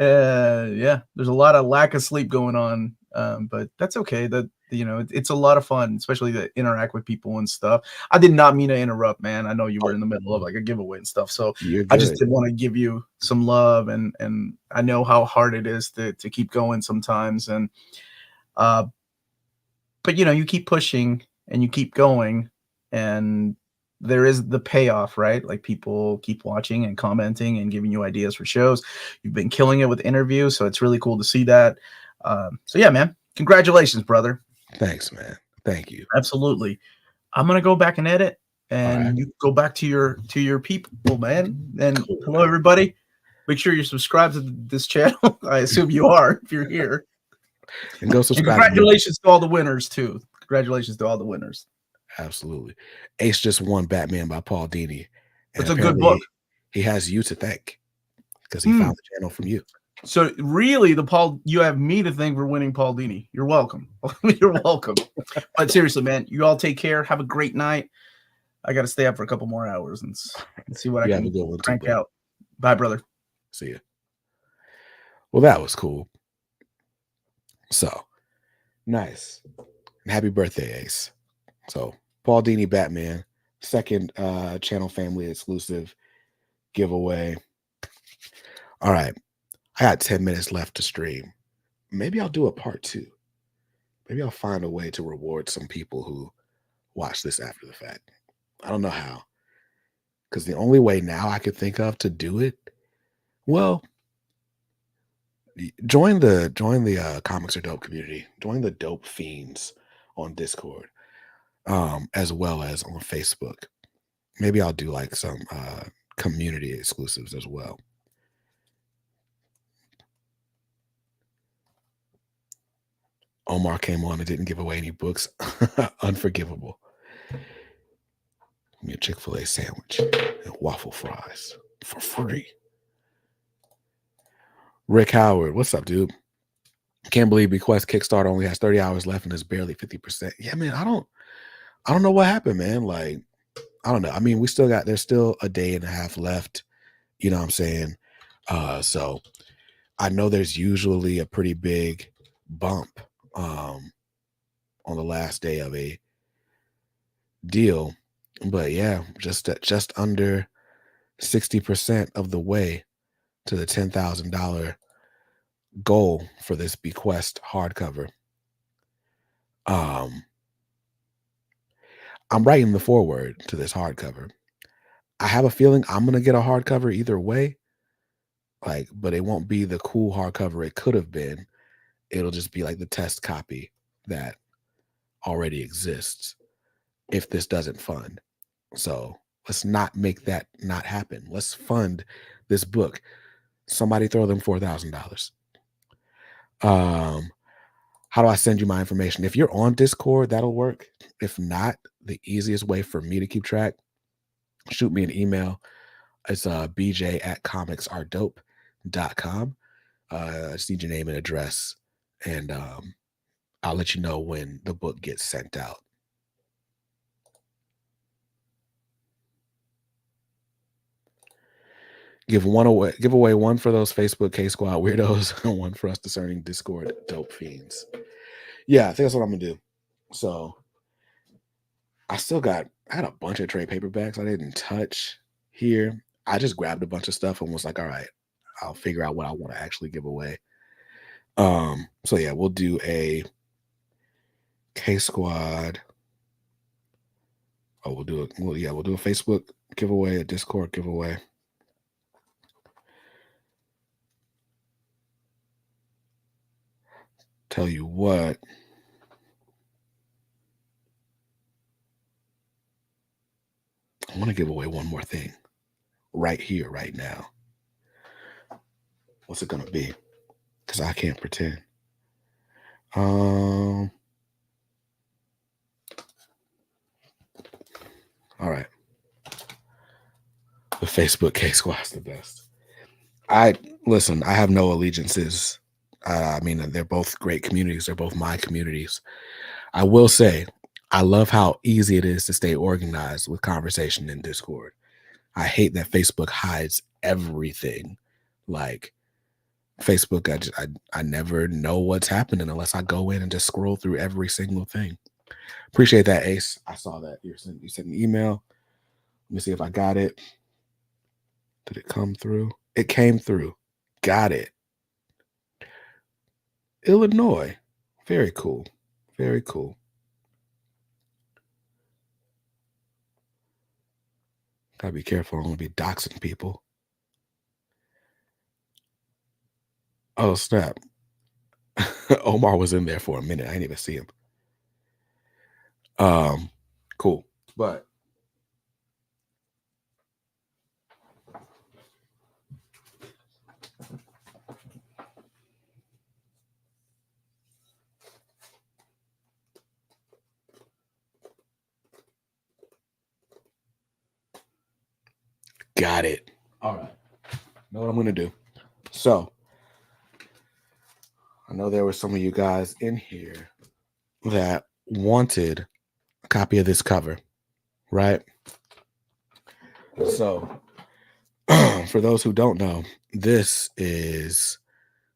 Uh, yeah, there's a lot of lack of sleep going on, but that's okay. That it's a lot of fun, especially to interact with people and stuff. I did not mean to interrupt, man. I know you were Oh, in the middle of like a giveaway and stuff, so you're I just good. did want to give you some love, and I know how hard it is to keep going sometimes, and uh, but you keep pushing and you keep going, and there is the payoff, right? Like people keep watching and commenting and giving you ideas for shows. You've been killing it with interviews, so it's really cool to see that. So yeah, man, congratulations, brother. Thanks, man. Thank you. Absolutely. I'm gonna go back and edit, All right. and you go back to your people, man. And Cool, hello, man. everybody. Make sure you're subscribed to this channel. I assume you are if you're here. And go And subscribe to me. congratulations to all the winners too. Congratulations to all the winners. Absolutely. Ace just won Batman by Paul Dini, and It's a good book. apparently he has you to thank because he Hmm. found the channel from you. So really, you have me to thank for winning Paul Dini. You're welcome. You're welcome. But seriously, man, you all take care. Have a great night. I got to stay up for a couple more hours and see what I You have a can good one too, crank buddy. out. Bye, brother. See ya. Well, that was cool. So nice. And happy birthday, Ace. So Paul Dini Batman, second channel family exclusive giveaway. All right. I got 10 minutes left to stream. Maybe I'll do a part 2. Maybe I'll find a way to reward some people who watch this after the fact. I don't know how. Because the only way now I could think of to do it, well, join the Comics Are Dope community. Join the Dope Fiends on Discord, as well as on Facebook. Maybe I'll do like some community exclusives as well. Omar came on and didn't give away any books. Unforgivable. Give me a Chick-fil-A sandwich and waffle fries for free. Rick Howard, what's up, dude? Can't believe Bequest Kickstarter only has 30 hours left and is barely 50%. Yeah, man, I don't know what happened, man. Like, I don't know. I mean, there's still a day and a half left. You know what I'm saying? So I know there's usually a pretty big bump on the last day of a deal. But yeah, just under 60% of the way to the $10,000 goal for this Bequest hardcover. I'm writing the foreword to this hardcover. I have a feeling I'm gonna get a hardcover either way, like, but it won't be the cool hardcover it could have been. It'll just be like the test copy that already exists if this doesn't fund. So let's not make that not happen. Let's fund this book. Somebody throw them $4,000. How do I send you my information? If you're on Discord, that'll work. If not, the easiest way for me to keep track, shoot me an email. It's bj@comicsaredope.com. I just need your name and address, and I'll let you know when the book gets sent out. Give away one for those Facebook K Squad weirdos, and one for us discerning Discord dope fiends. Yeah, I think that's what I'm gonna do. So I had a bunch of trade paperbacks I didn't touch here. I just grabbed a bunch of stuff and was like, all right, I'll figure out what I want to actually give away. So yeah, we'll do a K Squad. Oh, we'll do it. We'll do a Facebook giveaway, a Discord giveaway. Tell you what. I want to give away one more thing right here, right now. What's it going to be? Because I can't pretend. All right. The Facebook K Squad's the best. I have no allegiances. I mean, they're both great communities. They're both my communities. I will say, I love how easy it is to stay organized with conversation in Discord. I hate that Facebook hides everything. Like Facebook, I never know what's happening unless I go in and just scroll through every single thing. Appreciate that, Ace. I saw that you sent an email. Let me see if I got it. Did it come through? It came through. Got it. Illinois. Very cool. Very cool. Gotta be careful. I'm gonna be doxing people. Oh, snap. Omar was in there for a minute. I didn't even see him. Cool. But got it. All right. Know what I'm gonna do. So I know there were some of you guys in here that wanted a copy of this cover, right? So for those who don't know, this is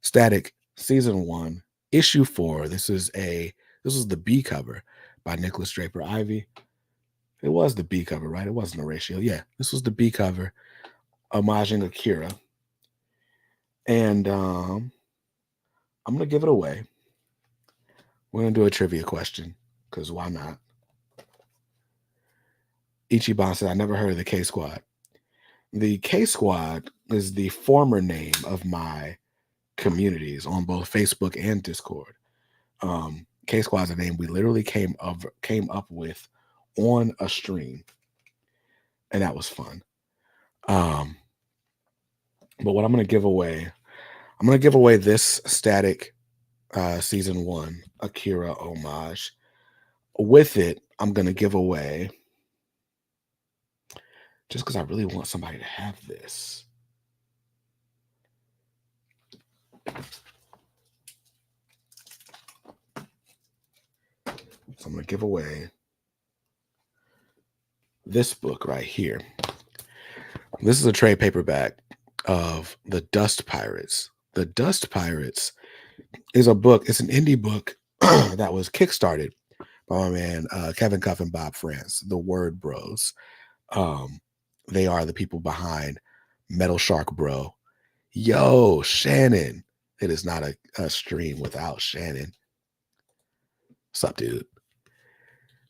Static Season 1, Issue 4. This is the B cover by Nicholas Draper Ivy. It was the B cover, right? It wasn't a ratio. Yeah, this was the B cover, homaging Akira. And I'm gonna give it away. We're gonna do a trivia question, because why not? Ichiban said, I never heard of the K Squad. The K Squad is the former name of my communities on both Facebook and Discord. K Squad is a name we literally came up with on a stream, and that was fun. But what I'm going to give away, this Static Season 1 Akira homage. With it, I'm going to give away, just because I really want somebody to have this. So I'm going to give away this book right here. This is a trade paperback of The Dust Pirates. The Dust Pirates is a book. It's an indie book that was kickstarted by my man Kevin Cuff and Bob France, the Word Bros. They are the people behind Metal Shark Bro. Yo, Shannon. It is not a stream without Shannon. What's up, dude?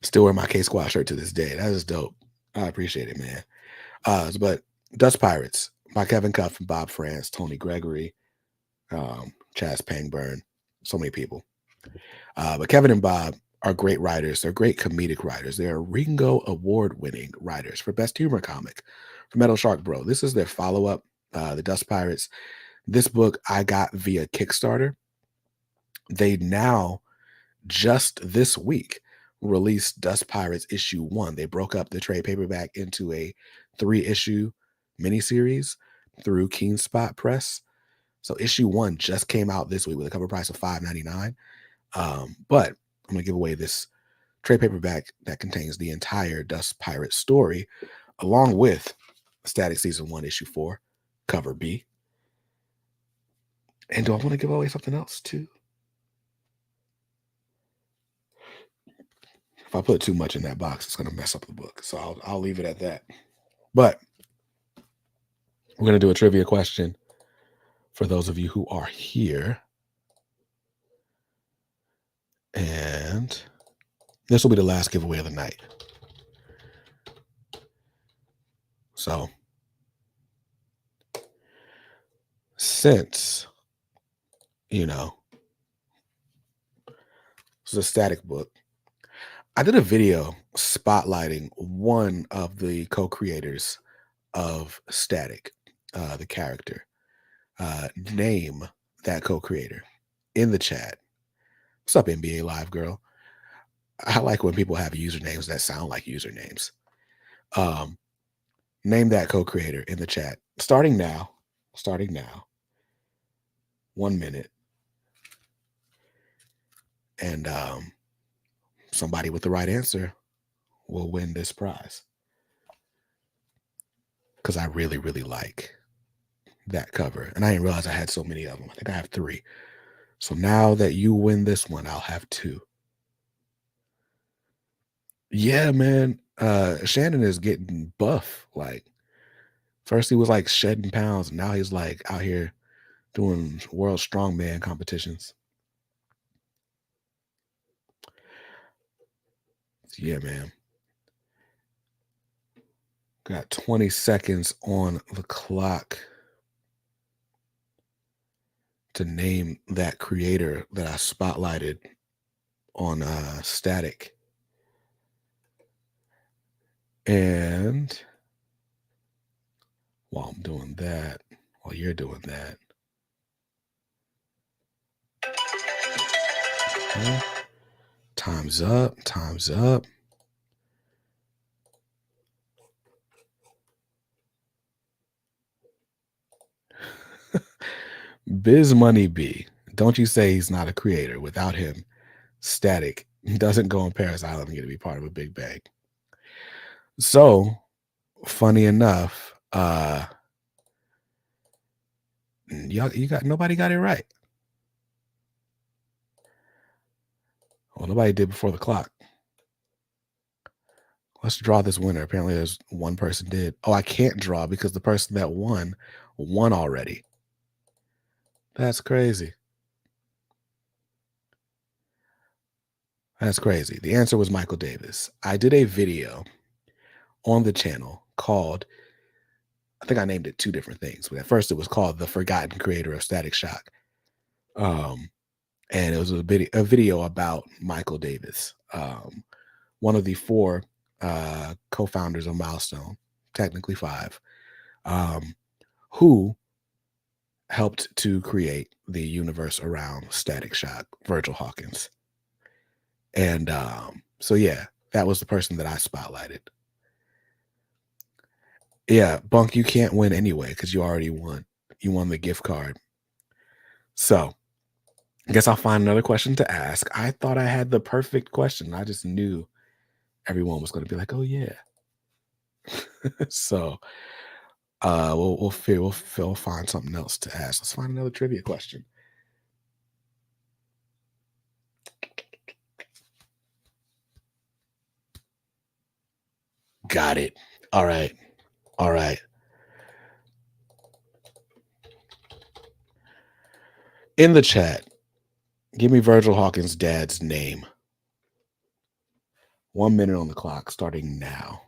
Still wear my K Squad shirt to this day. That is dope. I appreciate it, man. But Dust Pirates by Kevin Cuff and Bob France, Tony Gregory, Chaz Pangburn, so many people. But Kevin and Bob are great writers. They're great comedic writers. They are Ringo Award-winning writers for Best Humor Comic for Metal Shark Bro. This is their follow-up, The Dust Pirates. This book I got via Kickstarter. They now, just this week, released Dust Pirates issue 1. They broke up the trade paperback into a 3-issue miniseries through Keen Spot Press. So issue 1 just came out this week with a cover price of $5.99. But I'm going to give away this trade paperback that contains the entire Dust Pirate story, along with Static Season 1, Issue 4, cover B. And do I want to give away something else too? If I put too much in that box, it's going to mess up the book. So I'll leave it at that. But we're going to do a trivia question for those of you who are here. And This will be the last giveaway of the night. So, since, you know, it's a static book, I did a video spotlighting one of the co-creators of Static, the character. Name that co-creator in the chat. What's up, NBA Live girl? I like when people have usernames that sound like usernames. Name that co-creator in the chat. Starting now. 1 minute. And somebody with the right answer will win this prize. Because I really, really like that cover. And I didn't realize I had so many of them. I think I have 3. So now that you win this one, I'll have 2. Yeah, man. Shannon is getting buff. Like, first he was like shedding pounds. Now he's like out here doing world strongman competitions. Yeah, man. Got 20 seconds on the clock to name that creator that I spotlighted on Static. And while I'm doing that, while you're doing that, okay. Time's up. Biz Money B. Don't you say he's not a creator. Without him, Static doesn't go on Paris Island and get to be part of a big bang. So, funny enough, nobody got it right. Well, nobody did before the clock. Let's draw this winner. Apparently, there's one person did. Oh, I can't draw because the person that won already. That's crazy. That's crazy. The answer was Michael Davis. I did a video on the channel called, I think I named it 2 different things, but at first it was called The Forgotten Creator of Static Shock. And it was a video about Michael Davis, one of the 4 co-founders of Milestone, technically 5, who helped to create the universe around Static Shock, Virgil Hawkins. And so yeah, that was the person that I spotlighted. Yeah, Bunk, you can't win anyway because you already won. You won the gift card. So I guess I'll find another question to ask. I thought I had the perfect question. I just knew everyone was going to be like, "Oh yeah." So we'll find something else to ask. Let's find another trivia question. Got it. All right. In the chat, give me Virgil Hawkins' dad's name. 1 minute on the clock, starting now.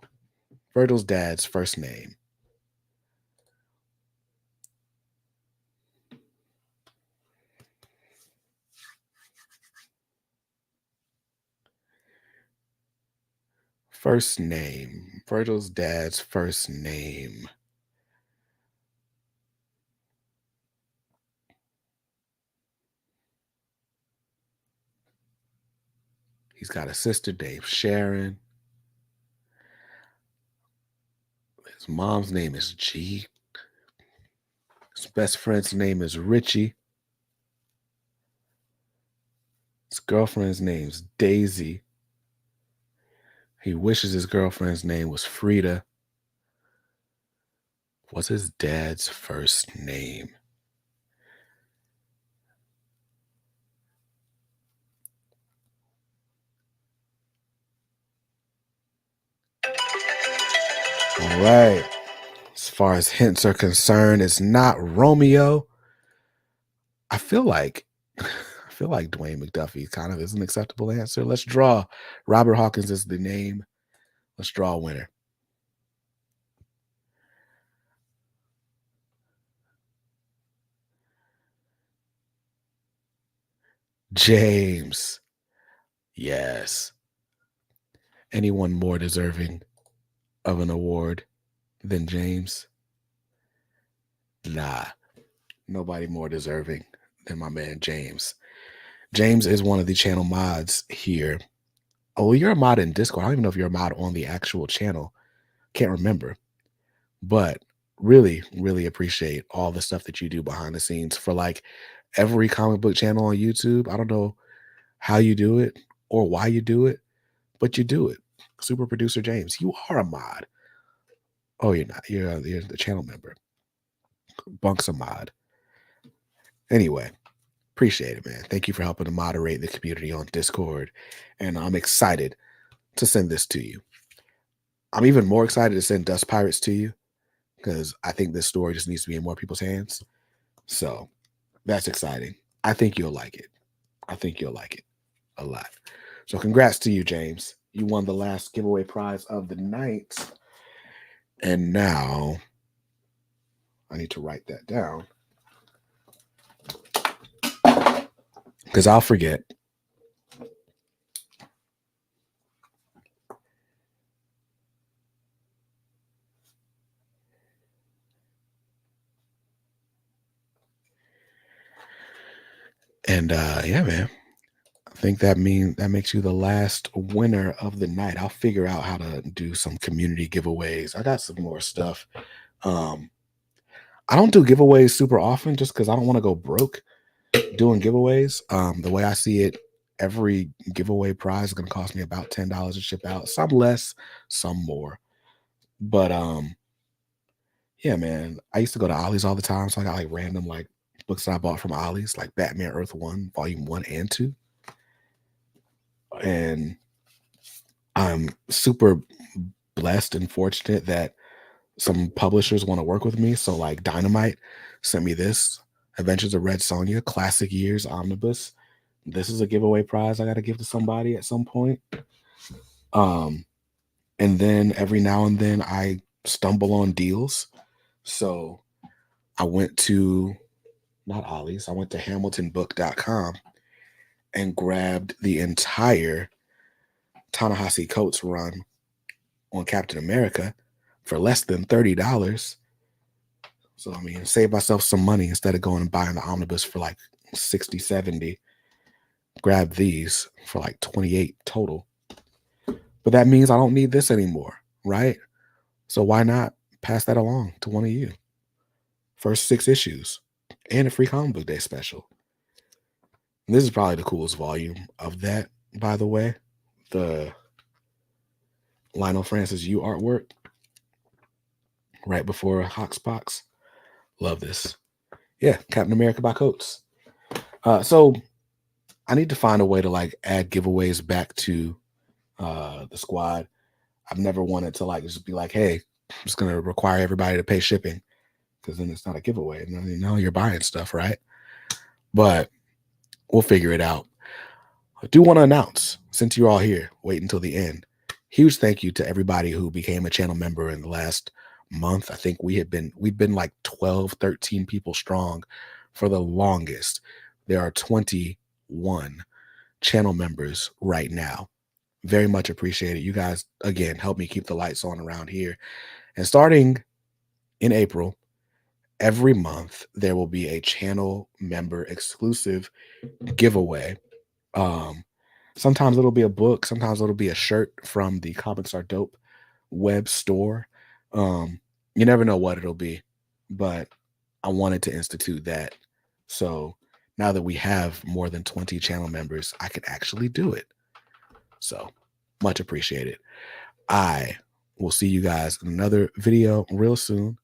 Virgil's dad's first name. First name. Virgil's dad's first name. He's got a sister named Sharon. His mom's name is G. His best friend's name is Richie. His girlfriend's name's Daisy. He wishes his girlfriend's name was Frida. What's his dad's first name? All right. As far as hints are concerned, it's not Romeo. I feel like feel like Dwayne McDuffie kind of is an acceptable answer. Let's draw. Robert Hawkins is the name. Let's draw a winner. James. Yes. Anyone more deserving of an award than James? Nah. Nobody more deserving than my man James. James is one of the channel mods here. Oh, you're a mod in Discord. I don't even know if you're a mod on the actual channel. Can't remember. But really, really appreciate all the stuff that you do behind the scenes for like every comic book channel on YouTube. I don't know how you do it or why you do it, but you do it. Super producer James, you are a mod. Oh, you're not. You're the channel member. Bunk's a mod. Anyway, appreciate it, man. Thank you for helping to moderate the community on Discord. And I'm excited to send this to you. I'm even more excited to send Dust Pirates to you because I think this story just needs to be in more people's hands. So that's exciting. I think you'll like it. I think you'll like it a lot. So congrats to you, James. You won the last giveaway prize of the night. And now I need to write that down because I'll forget. And yeah, man. I think that makes you the last winner of the night. I'll figure out how to do some community giveaways. I got some more stuff. I don't do giveaways super often just because I don't want to go broke doing giveaways. The way I see it, every giveaway prize is going to cost me about $10 to ship out. Some less, some more. But yeah, man. I used to go to Ollie's all the time, so I got like random like books that I bought from Ollie's, like Batman Earth 1, Volume 1 and 2. And I'm super blessed and fortunate that some publishers want to work with me. So like Dynamite sent me this Adventures of Red Sonja Classic Years Omnibus. This is a giveaway prize I got to give to somebody at some point. And then every now and then I stumble on deals. So I went to not Ollie's, I went to hamiltonbook.com and grabbed the entire Ta-Nehisi Coates run on Captain America for less than $30. So, I mean, save myself some money instead of going and buying the omnibus for like 60, 70. Grab these for like 28 total. But that means I don't need this anymore, right? So why not pass that along to one of you? First 6 issues and a free comic book day special. And this is probably the coolest volume of that, by the way. The Lionel Francis Yu artwork right before Hoxpox. Love this. Yeah, Captain America by Coates. So I need to find a way to like add giveaways back to the squad. I've never wanted to like just be like, hey, I'm just gonna require everybody to pay shipping because then it's not a giveaway. No, you're buying stuff, right? But we'll figure it out. I do want to announce, since you're all here, wait until the end. Huge thank you to everybody who became a channel member in the last month. I think we've been like 12, 13 people strong for the longest. There are 21 channel members right now. Very much appreciate it. You guys, again, help me keep the lights on around here. And starting in April, every month, there will be a channel member exclusive giveaway. Sometimes it'll be a book. Sometimes it'll be a shirt from the Comics Are Dope web store. You never know what it'll be, but I wanted to institute that. So now that we have more than 20 channel members, I can actually do it. So much appreciated. I will see you guys in another video real soon.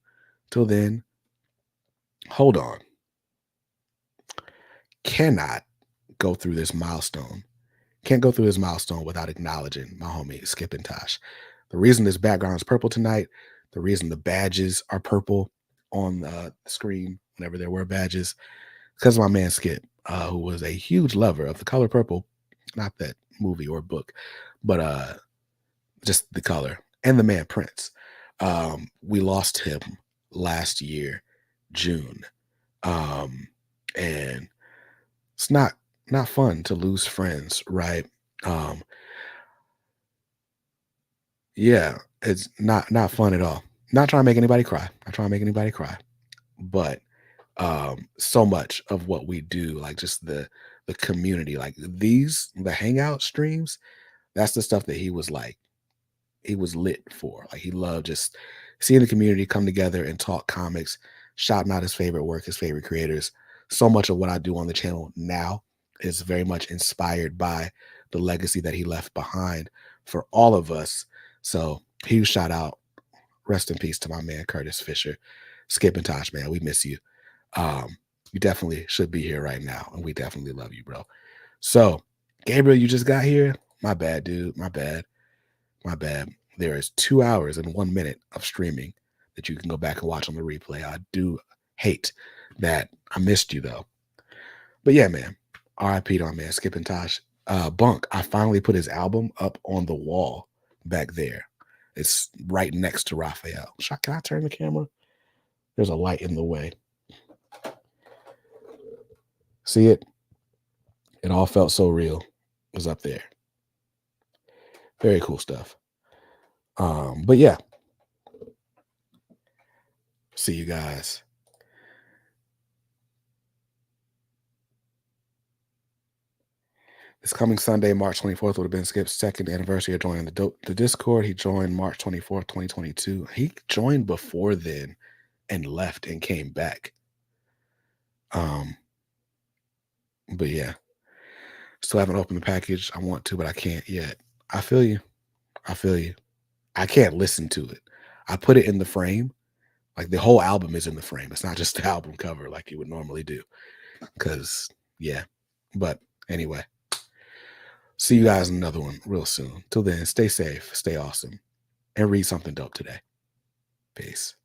Till then, hold on. Cannot go through this milestone. Can't go through this milestone without acknowledging my homie Skip and Tosh. The reason this background is purple tonight, the reason the badges are purple on the screen whenever there were badges, because of my man Skip. who was a huge lover of The Color Purple, not that movie or book, but just the color, and the man Prince. We lost him last year, June. And it's not fun to lose friends, right? Um, yeah, it's not fun at all. Not trying to make anybody cry. Not trying to make anybody cry. But so much of what we do, like just the community, like the hangout streams, that's the stuff that he was lit for. Like he loved just seeing the community come together and talk comics, shouting out his favorite work, his favorite creators. So much of what I do on the channel now is very much inspired by the legacy that he left behind for all of us. So huge shout out, rest in peace to my man Curtis Fisher. Skip and Tosh, man, we miss you. You definitely should be here right now, and we definitely love you, bro. So, Gabriel, you just got here. My bad, dude. My bad. My bad. There is 2 hours and 1 minute of streaming that you can go back and watch on the replay. I do hate that I missed you though. But yeah, man. RIP to my man Skip and Tosh. Bunk, I finally put his album up on the wall back there. It's right next to Raphael. Can I turn the camera? There's a light in the way. See it? It all felt so real. It was up there. Very cool stuff. But yeah. See you guys. This coming Sunday, March 24th, would have been Skip's second anniversary of joining the Discord. He joined March 24th, 2022. He joined before then and left and came back. But yeah, still haven't opened the package. I want to, but I can't yet. I feel you. I can't listen to it. I put it in the frame. Like the whole album is in the frame. It's not just the album cover like you would normally do. Because, yeah. But anyway, see you guys in another one real soon. Till then, stay safe, stay awesome, and read something dope today. Peace.